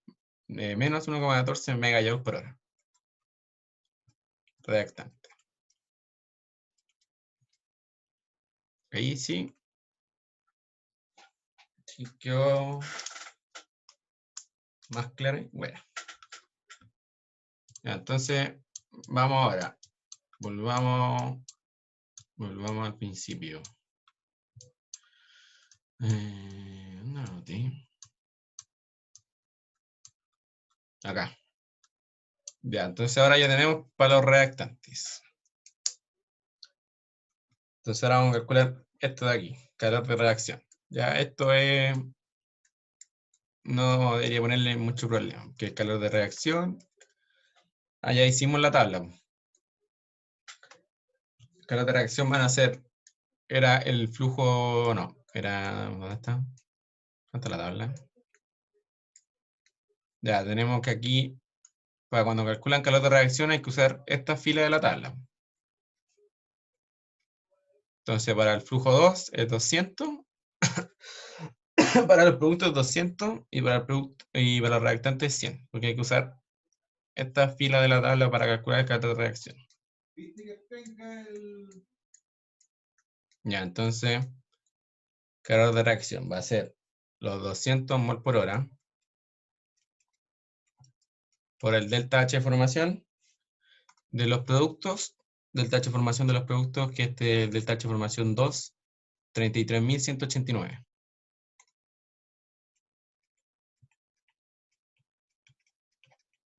menos 1,14 megajoules por hora. Reactante. Ahí sí. Sí quedó más claro. Bueno. Ya, entonces, vamos ahora. Volvamos al principio. ¿Dónde anoté? Acá. Ya, entonces ahora ya tenemos para los reactantes. Entonces ahora vamos a calcular esto de aquí, calor de reacción. Ya, esto es... No debería ponerle mucho problema, que el calor de reacción. Allá hicimos la tabla. El calor de reacción van a ser... Era el flujo... No, era... ¿Dónde está? ¿Dónde está la tabla? Ya, tenemos que aquí... Para cuando calculan calor de reacción hay que usar esta fila de la tabla. Entonces para el flujo 2 es 200. Para los productos 200 y para, los reactantes 100, porque hay que usar esta fila de la tabla para calcular el calor de reacción. Ya, entonces, calor de reacción va a ser los 200 mol por hora por el delta H de formación de los productos, delta H de formación de los productos, que este delta H de formación 2, 33.189.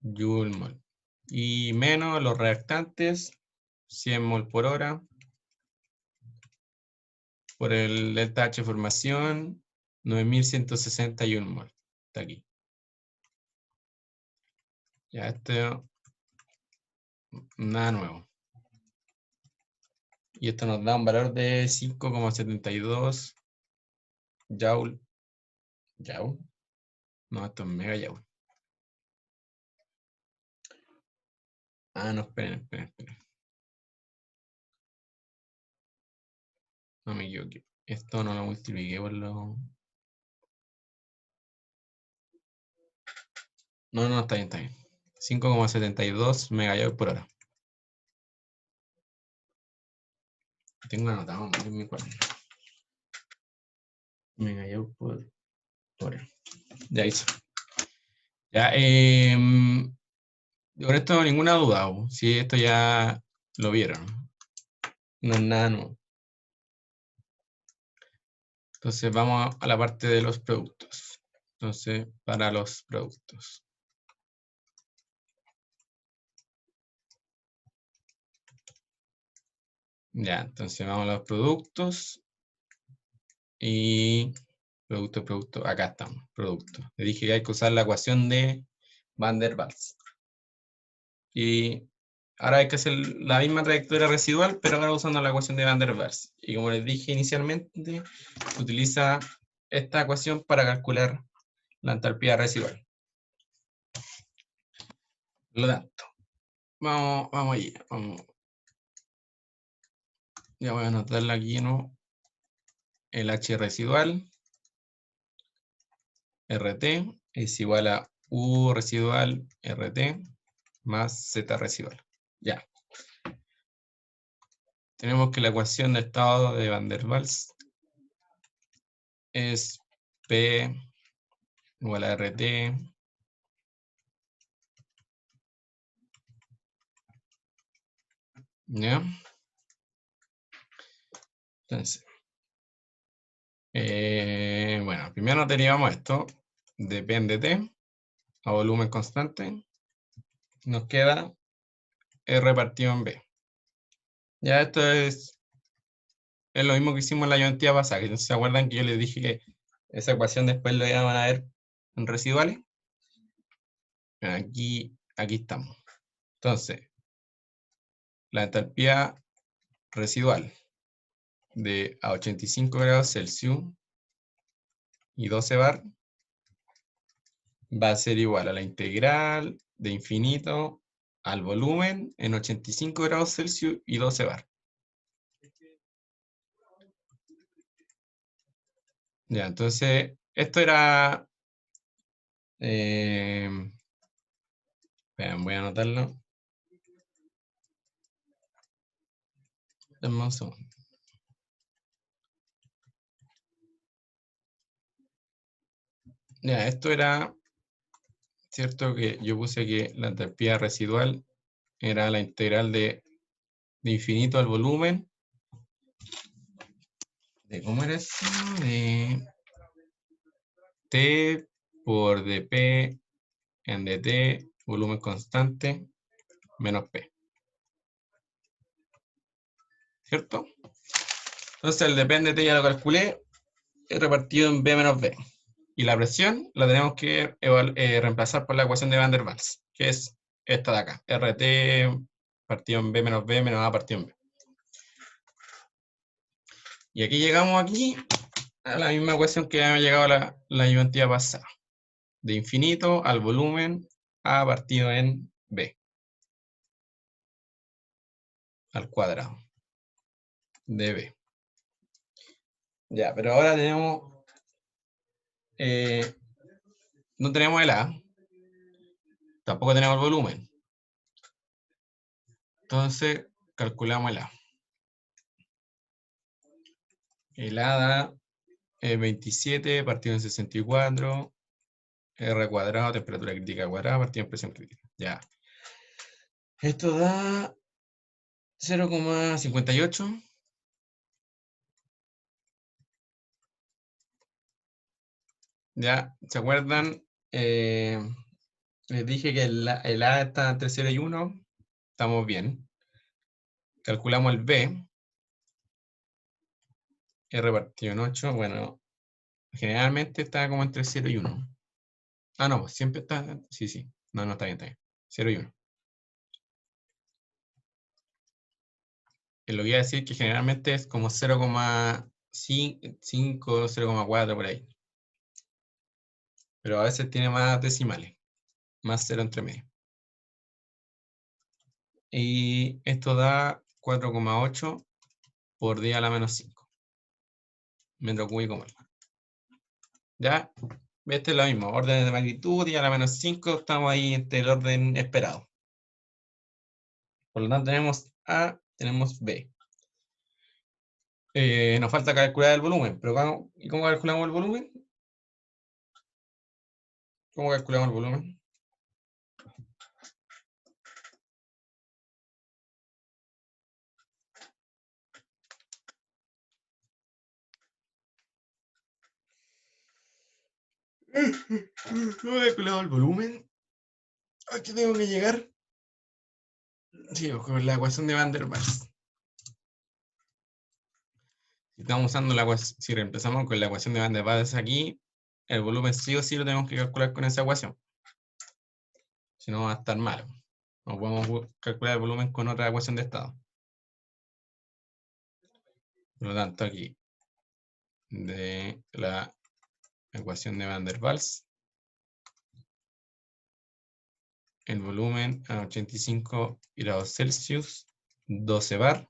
Joule mol. Y menos los reactantes, 100 mol por hora, por el delta H de formación, 9.161 mol. Está aquí. Ya, esto, nada nuevo. Y esto nos da un valor de 5,72 joule. ¿Joule? No, esto es mega joule. Ah, no, esperen. No me equivoqué. Esto no lo multipliqué por lo... No, está bien. 5,72 megajoule por hora. Tengo anotado en mi cuaderno. Megajoule por hora. Ya hizo. Ya, con esto ninguna duda. Si esto ya lo vieron. No es nada nuevo. Entonces vamos a la parte de los productos. Entonces, para los productos. Ya, entonces vamos a los productos. Y producto. Acá estamos, producto. Le dije que hay que usar la ecuación de Van der Waals. Y ahora hay que hacer la misma trayectoria residual, pero ahora usando la ecuación de Van der Waals. Y como les dije inicialmente, utiliza esta ecuación para calcular la entalpía residual. Por lo tanto, vamos allá. Ya voy a anotarla aquí, ¿no? El H residual, RT, es igual a U residual, RT, más Z residual. Ya. Tenemos que la ecuación de estado de Van der Waals es P igual a RT ¿ya? Entonces, bueno, primero derivamos esto, depende de a volumen constante, nos queda R partido en B. Ya esto es lo mismo que hicimos en la ayudantía pasada, que se acuerdan que yo les dije que esa ecuación después lo iban a ver en residuales. Aquí estamos. Entonces, la entalpía residual de a 85 grados Celsius y 12 bar va a ser igual a la integral de infinito al volumen en 85 grados Celsius y 12 bar. Ya, entonces, esto era... esperen, voy a anotarlo. Denme un segundo. Ya, esto era, cierto que yo puse que la entropía residual era la integral de infinito al volumen. ¿De cómo era eso? De T por dP en dt, volumen constante, menos P. ¿Cierto? Entonces el dP en dt ya lo calculé, es repartido en B menos B. Y la presión la tenemos que reemplazar por la ecuación de Van der Waals, que es esta de acá. RT partido en B menos B menos A partido en B. Y aquí llegamos aquí a la misma ecuación que habíamos llegado a la ayudantía pasada. De infinito al volumen A partido en B. Al cuadrado de B. Ya, pero ahora tenemos... no tenemos el A. Tampoco tenemos el volumen. Entonces, calculamos el A. El A da 27 partido en 64, R cuadrado, temperatura crítica cuadrada, partido en presión crítica. Ya. Esto da 0,58. Ya, ¿se acuerdan? Les dije que el A está entre 0 y 1. Estamos bien. Calculamos el B. R partido en 8. Bueno, generalmente está como entre 0 y 1. Ah, no, pues siempre está... Sí, sí. No, no, está bien, está bien. 0 y 1. Lo que iba a decir que generalmente es como 0,5, 0,4 por ahí. Pero a veces tiene más decimales. Más 0 entre medio. Y esto da 4,8 por 10 a la menos 5 metro cúbico mol. ¿Ya? Este es lo mismo, orden de magnitud, 10 a la menos 5, estamos ahí entre el orden esperado. Por lo tanto tenemos A, tenemos B. Nos falta calcular el volumen, pero ¿y cómo calculamos el volumen? ¿Cómo calculamos el volumen? ¿Cómo calculamos el volumen? Aquí tengo que llegar. Sí, con la ecuación de Van der Waals. Si estamos usando la ecuación, si reemplazamos con la ecuación de Van der Waals aquí, el volumen sí o sí lo tenemos que calcular con esa ecuación. Si no va a estar malo. No podemos calcular el volumen con otra ecuación de estado. Por lo tanto, aquí, de la ecuación de Van der Waals, el volumen a 85 grados Celsius, 12 bar,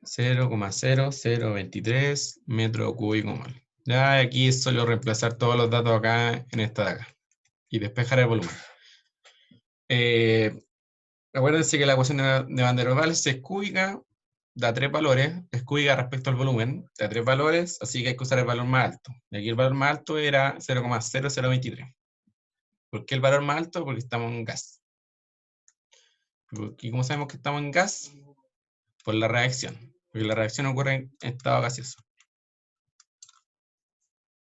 0,0023 metro cúbico mol. Ya aquí es solo reemplazar todos los datos acá en esta de acá y despejar el volumen. Acuérdense que la ecuación de Van der Waals es cúbica, da 3 valores, es cúbica respecto al volumen, da 3 valores, así que hay que usar el valor más alto. Y aquí el valor más alto era 0,0023. ¿Por qué el valor más alto? Porque estamos en gas. ¿Y cómo sabemos que estamos en gas? Por la reacción. Porque la reacción ocurre en estado gaseoso.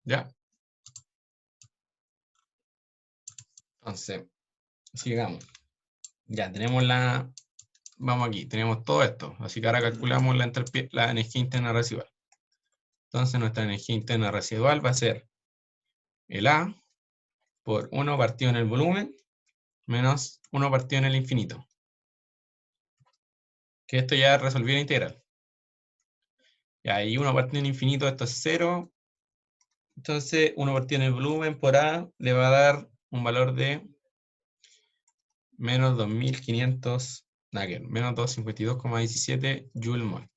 ¿Ya? Entonces, sigamos. Ya, tenemos la... Vamos aquí, tenemos todo esto. Así que ahora calculamos la energía interna residual. Entonces, nuestra energía interna residual va a ser el A por 1 partido en el volumen menos 1 partido en el infinito. Que esto ya resolvió la integral. Y ahí 1 partido en el infinito, esto es 0. Entonces, 1 partido en el volumen por A le va a dar un valor de menos 2500, menos 252,17 Joule mol.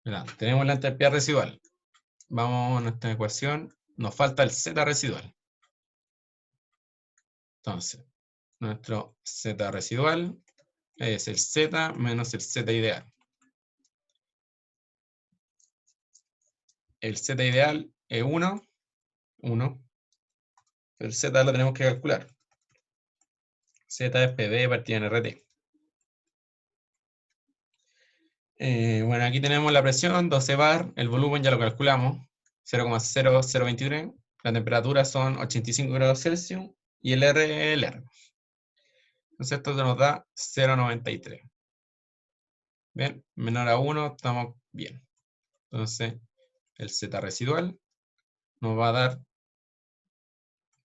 Mirá, tenemos la entalpía residual. Vamos a nuestra ecuación. Nos falta el Z residual. Entonces, nuestro Z residual es el Z menos el Z ideal. El Z ideal es 1. Pero el Z lo tenemos que calcular. Z es PV partido en RT. Bueno, aquí tenemos la presión, 12 bar, el volumen ya lo calculamos, 0,0023, la temperatura son 85 grados Celsius y el R es el R. Entonces esto nos da 0,93. Bien, menor a 1, estamos bien. Entonces el Z residual nos va a dar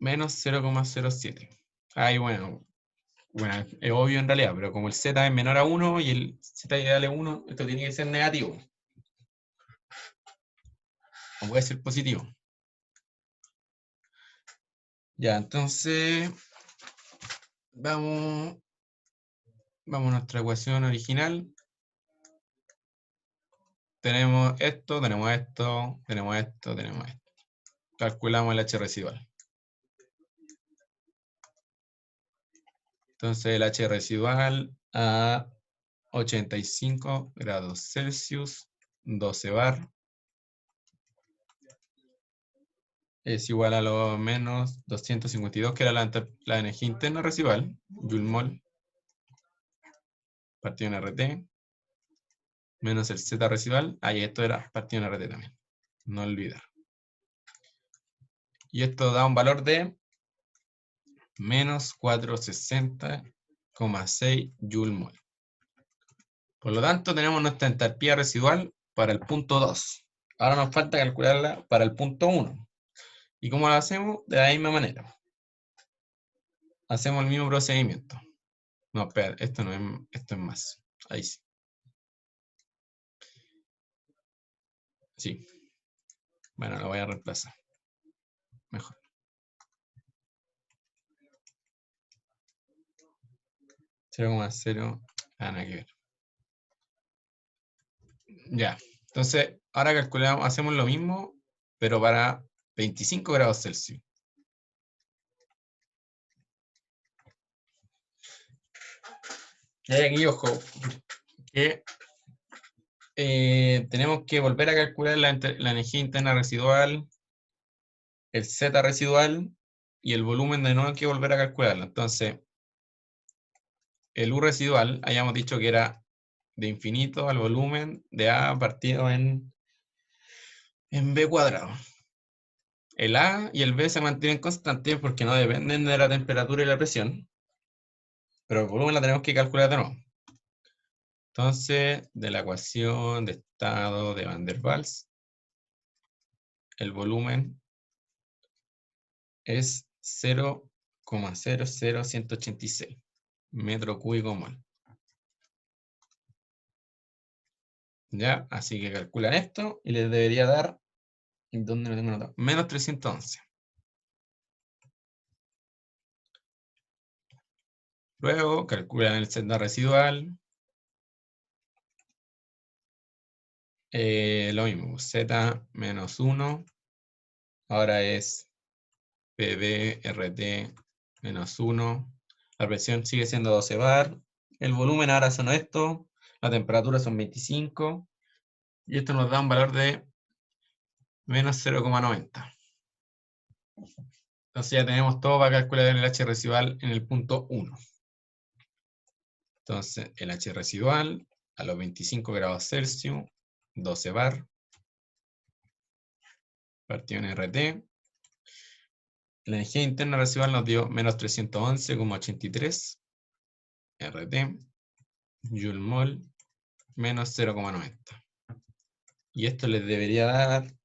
menos 0,07. Ahí bueno, es obvio en realidad, pero como el Z es menor a 1 y el Z ideal es 1, esto tiene que ser negativo. O puede ser positivo. Ya, entonces vamos a nuestra ecuación original. Tenemos esto, tenemos esto, tenemos esto, tenemos esto. Calculamos el H residual. Entonces el H residual a 85 grados Celsius, 12 bar, es igual a lo menos 252, que era la energía interna residual, Joule-mol, partido en RT, menos el Z residual, ahí esto era partido en RT también, no olvidar. Y esto da un valor de menos 460,6 Joule-mol. Por lo tanto, tenemos nuestra entalpía residual para el punto 2. Ahora nos falta calcularla para el punto 1. ¿Y cómo lo hacemos? De la misma manera. Hacemos el mismo procedimiento. No, espera, esto no es, esto es más. Ahí sí. Sí. Bueno, lo voy a reemplazar. Mejor. .0,0. Nada que ver. Ya. Entonces, ahora calculamos, hacemos lo mismo, pero para 25 grados Celsius. Y aquí, ojo, que tenemos que volver a calcular la energía interna residual, el Z residual y el volumen de nuevo hay que volver a calcularlo. Entonces, el U residual, hayamos dicho que era de infinito al volumen de A partido en B cuadrado. El A y el B se mantienen constantes porque no dependen de la temperatura y la presión, pero el volumen la tenemos que calcular de nuevo. Entonces, de la ecuación de estado de Van der Waals, el volumen es 0,00186 metro cúbico mol. ¿Ya? Así que calculan esto y les debería dar, ¿dónde lo tengo anotado? Menos 311. Luego calculan el Z residual. Lo mismo, Z menos 1. Ahora es PV RT menos 1. La presión sigue siendo 12 bar. El volumen ahora son esto. La temperatura son 25. Y esto nos da un valor de menos 0,90. Entonces ya tenemos todo para calcular el H residual en el punto 1. Entonces el H residual a los 25 grados Celsius, 12 bar, partido en RT. La energía interna residual nos dio menos 311,83 RT, Joule-mol, menos 0,90. Y esto les debería dar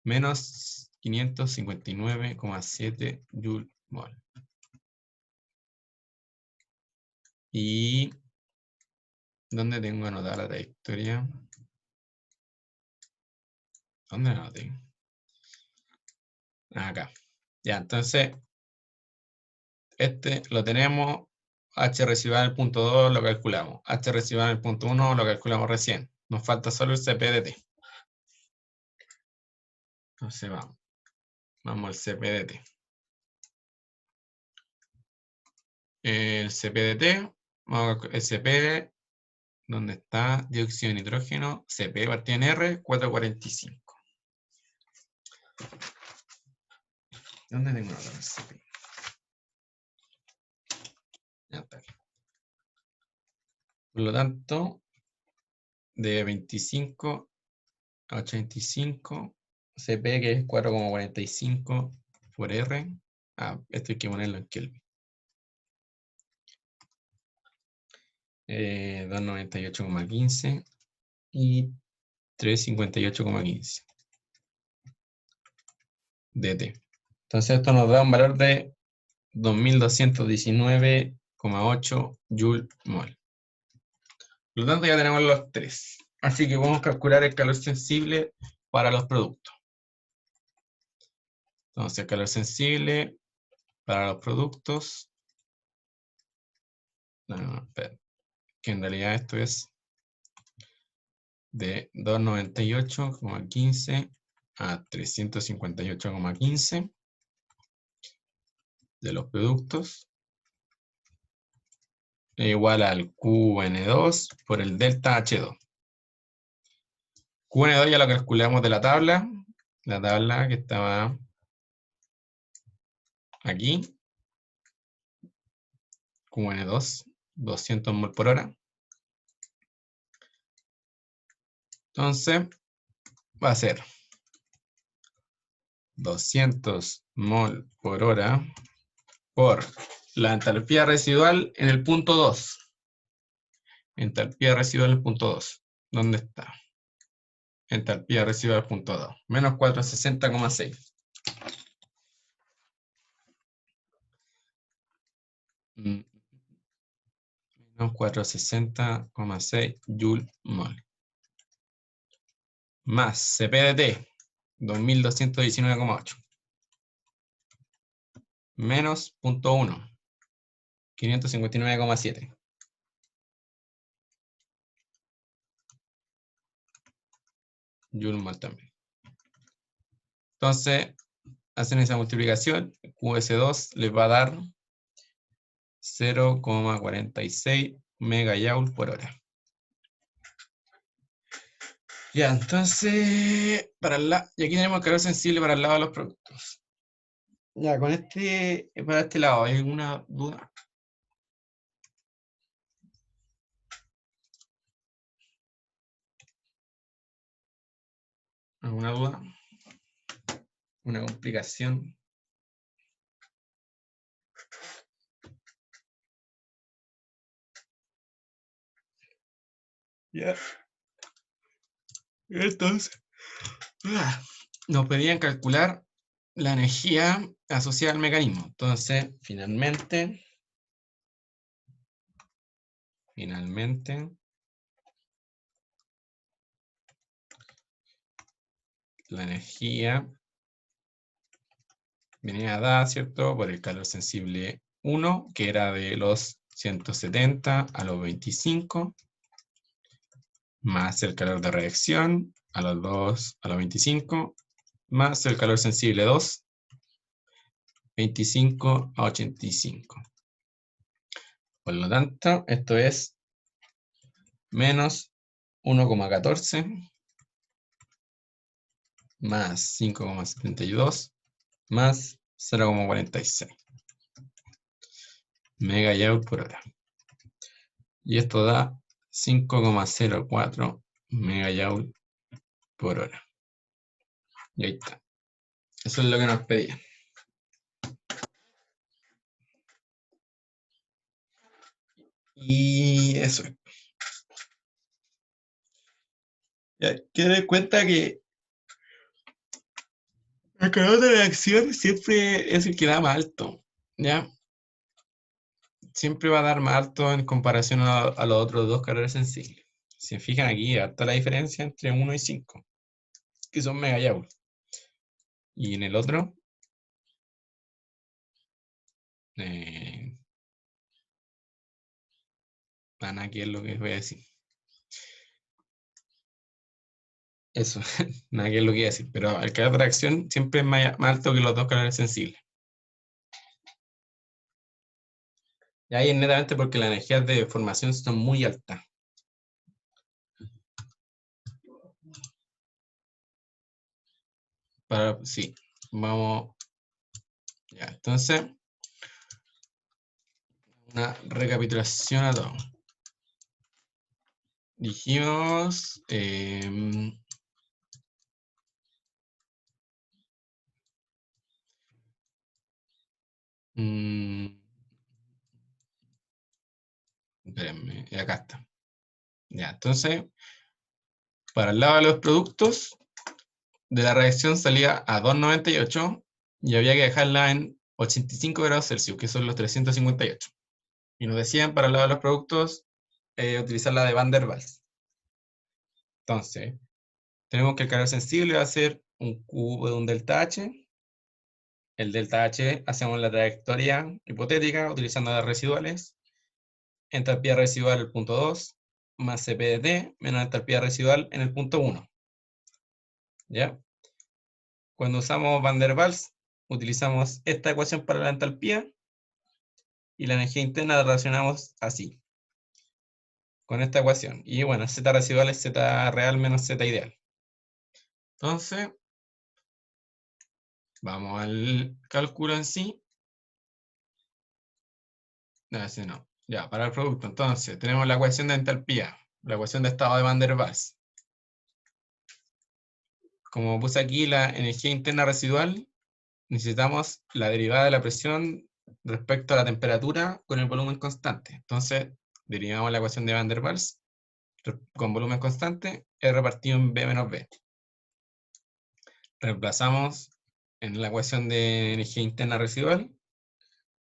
menos 559,7 Joule-mol. Y ¿dónde tengo anotada la trayectoria? ¿Dónde la anoté? Acá. Ya, entonces, este lo tenemos. H residual en el punto 2 lo calculamos. H residual en el punto 1 lo calculamos recién. Nos falta solo el CPDT. Entonces vamos al CPDT. El CPDT, el CP, ¿dónde está? Dióxido de nitrógeno, CP partido en R, 445. ¿Dónde tengo la CP? Ya está. Por lo tanto, de 25 a 85, CP que es 4,45 por R. Esto hay que ponerlo en Kelvin. 298,15 y 358,15 dt. Entonces esto nos da un valor de 2219,8 Joule mol. Por lo tanto ya tenemos los tres. Así que vamos a calcular el calor sensible para los productos. Entonces el calor sensible para los productos. No, espera, que en realidad esto es de 298,15 a 358,15 de los productos es igual al QN2 por el delta H2. QN2 ya lo calculamos de la tabla que estaba aquí. QN2, 200 mol por hora. Entonces, va a ser 200 mol por hora por la entalpía residual en el punto 2. Entalpía residual en el punto 2. ¿Dónde está? Entalpía residual punto 2. Menos 460,6. Menos 460,6 Joule mol. Más CPDT, 2219,8. Menos 0.1, 559,7. Joule mol también. Entonces, hacen esa multiplicación, QS2 les va a dar 0,46 megajoule por hora. Ya, entonces, y aquí tenemos el calor sensible para el lado de los productos. Ya, para este lado, ¿hay alguna duda? ¿Alguna duda? ¿Una complicación? Ya. Entonces, nos pedían calcular la energía asociada al mecanismo. Entonces, finalmente, la energía venía dada, ¿cierto?, por el calor sensible 1, que era de los 170 a los 25, más el calor de reacción a los 25, más el calor sensible 2, 25 a 85. Por lo tanto, esto es menos 1,14 más 5,72 más 0,46 megajoule por hora. Y esto da 5,04 megajoule por hora. Y ahí está. Eso es lo que nos pedían. Y eso es. Ya, quiero dar cuenta que el calor de reacción siempre es el que da más alto, ¿ya? Siempre va a dar más alto en comparación a los otros dos calores sensibles. Si se fijan aquí, está la diferencia entre 1 y 5, que son megajoules. Y en el otro, aquí es lo que voy a decir. Eso, nada que es lo que iba a decir, pero el calor de reacción siempre es más alto que los dos calores sensibles. Y ahí es netamente porque las energías de formación son muy altas. Sí, vamos. Ya, entonces, una recapitulación a todo. Dijimos. Espérenme, acá está. Ya, entonces, para el lado de los productos, de la reacción salía a 298 y había que dejarla en 85 grados Celsius, que son los 358. Y nos decían para el lado de los productos utilizar la de Van der Waals. Entonces, tenemos que el calor sensible va a ser un cubo de un delta H. El delta H hacemos la trayectoria hipotética utilizando las residuales. Entalpía residual el punto 2 más Cp de T menos entalpía residual en el punto 1. ¿Ya? Cuando usamos Van der Waals, utilizamos esta ecuación para la entalpía y la energía interna la relacionamos así, con esta ecuación. Y bueno, Z residual es Z real menos Z ideal. Entonces, vamos al cálculo en sí. No, ese no. Ya, para el producto. Entonces, tenemos la ecuación de entalpía, la ecuación de estado de Van der Waals. Como puse aquí la energía interna residual, necesitamos la derivada de la presión respecto a la temperatura con el volumen constante. Entonces, derivamos la ecuación de Van der Waals con volumen constante, R partido en B menos B. Reemplazamos en la ecuación de energía interna residual.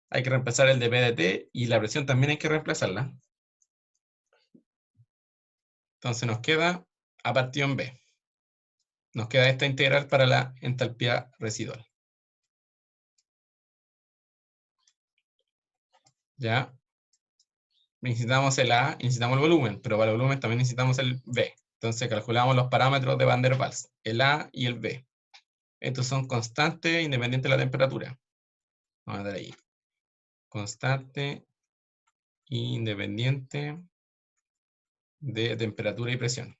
Hay que reemplazar el de P de T y la presión también hay que reemplazarla. Entonces nos queda A partido en B. Nos queda esta integral para la entalpía residual. ¿Ya? Necesitamos el A y necesitamos el volumen, pero para el volumen también necesitamos el B. Entonces calculamos los parámetros de Van der Waals, el A y el B. Estos son constantes independientes de la temperatura. Vamos a dar ahí. Constante independiente de temperatura y presión.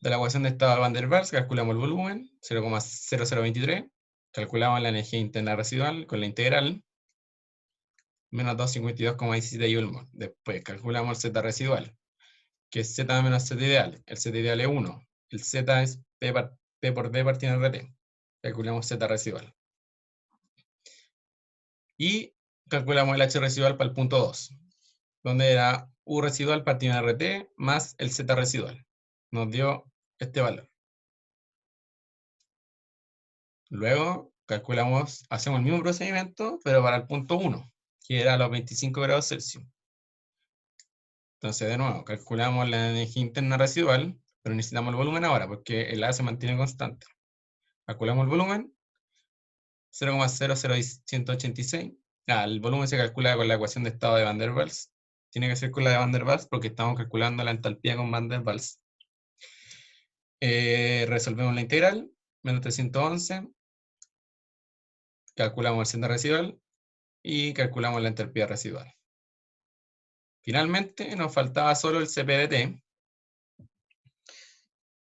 De la ecuación de estado de Van der Waals calculamos el volumen, 0,0023. Calculamos la energía interna residual con la integral, menos 252,17 Joule. Después calculamos el Z residual, que es Z menos Z ideal. El Z ideal es 1. El Z es P por D partido en RT. Calculamos Z residual. Y calculamos el H residual para el punto 2, donde era U residual partido en RT más el Z residual. Nos dio este valor. Luego calculamos, hacemos el mismo procedimiento, pero para el punto 1, que era los 25 grados Celsius. Entonces, de nuevo, calculamos la energía interna residual, pero necesitamos el volumen ahora, porque el A se mantiene constante. Calculamos el volumen, 0,00186. El volumen se calcula con la ecuación de estado de Van der Waals. Tiene que ser con la de Van der Waals porque estamos calculando la entalpía con Van der Waals. Resolvemos la integral, menos 311. Calculamos el Z residual y calculamos la entalpía residual. Finalmente, nos faltaba solo el Cp de T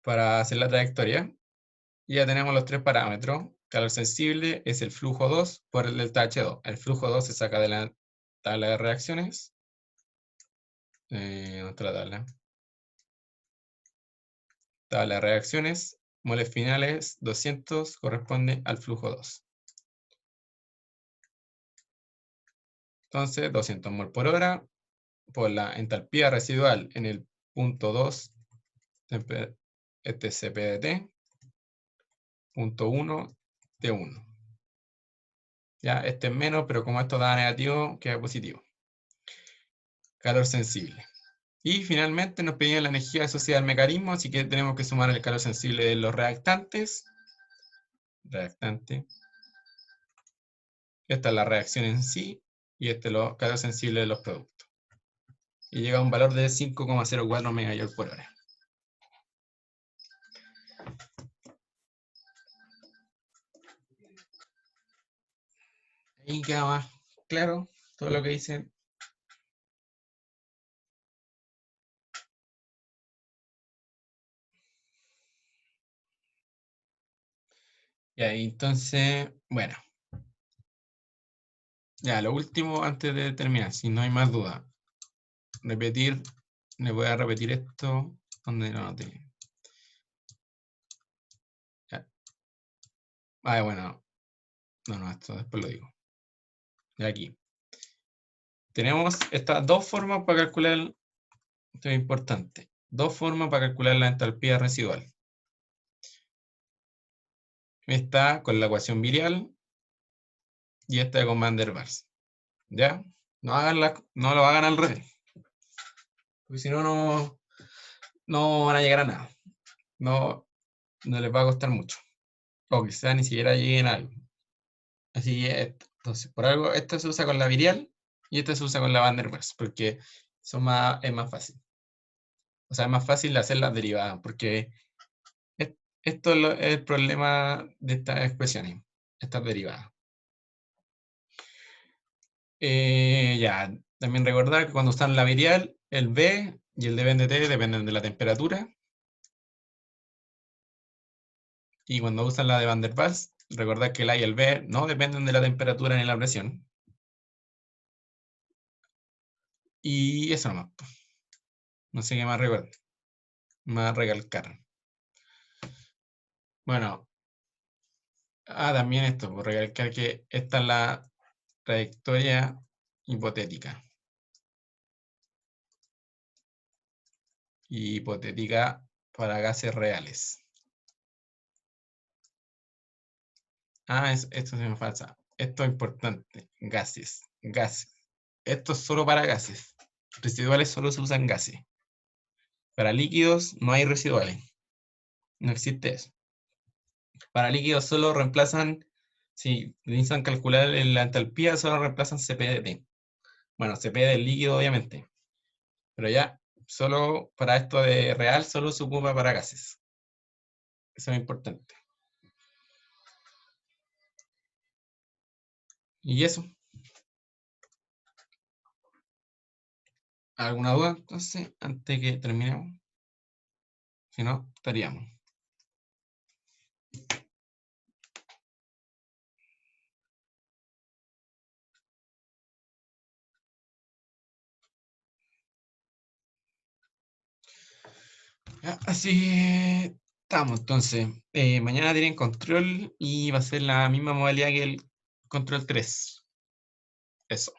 para hacer la trayectoria. Y ya tenemos los tres parámetros. Calor sensible es el flujo 2 por el delta H2. El flujo 2 se saca de la tabla de reacciones. ¿Dónde está la tabla? Tabla de reacciones. Moles finales 200 corresponde al flujo 2. Entonces, 200 mol por hora por la entalpía residual en el punto 2, este Cp de T, punto 1, T1. Ya, este es menos, pero como esto da negativo, queda positivo. Calor sensible. Y finalmente nos pedían la energía asociada al mecanismo, así que tenemos que sumar el calor sensible de los reactantes. Reactante. Esta es la reacción en sí, y este es el calor sensible de los productos. Y llega a un valor de 5,04 MJ por hora. Ahí queda más claro todo lo que dicen. Y ahí entonces, bueno, ya lo último antes de terminar, si no hay más dudas. Repetir, le voy a repetir esto donde lo noté. Ya. Ah, bueno, no, esto después lo digo. De aquí. Tenemos estas dos formas para calcular, esto es importante, dos formas para calcular la entalpía residual. Esta con la ecuación virial y esta con Van der Waals. ¿Ya? No lo hagan al revés. Porque si no, no van a llegar a nada. No les va a costar mucho. O quizás ni siquiera lleguen a algo. Así que, entonces, por algo, esta se usa con la virial y esta se usa con la Van der Waals, porque es más fácil. O sea, es más fácil hacer las derivadas, porque esto es el problema de estas expresiones, estas derivadas. Ya, también recordar que cuando usan la virial, el V y el dB de T dependen de la temperatura. Y cuando usan la de Van der Waals, recordar que el A y el B no dependen de la temperatura ni la presión. Y eso nomás. No sé qué más recalcar. Bueno, también esto, por recalcar que esta es la trayectoria hipotética. Y hipotética para gases reales. Esto se me falta. Esto es importante. Gases. Esto es solo para gases. Residuales solo se usan gases. Para líquidos no hay residuales. No existe eso. Para líquidos solo reemplazan, si necesitan calcular la entalpía, solo reemplazan Cp de T. Bueno, Cp del líquido, obviamente. Pero ya, solo para esto de real, solo se ocupa para gases. Eso es importante. Y eso. ¿Alguna duda entonces antes que terminemos? Si no, estaríamos. Ya, así estamos entonces. Mañana tienen control y va a ser la misma modalidad que el control 3. Eso.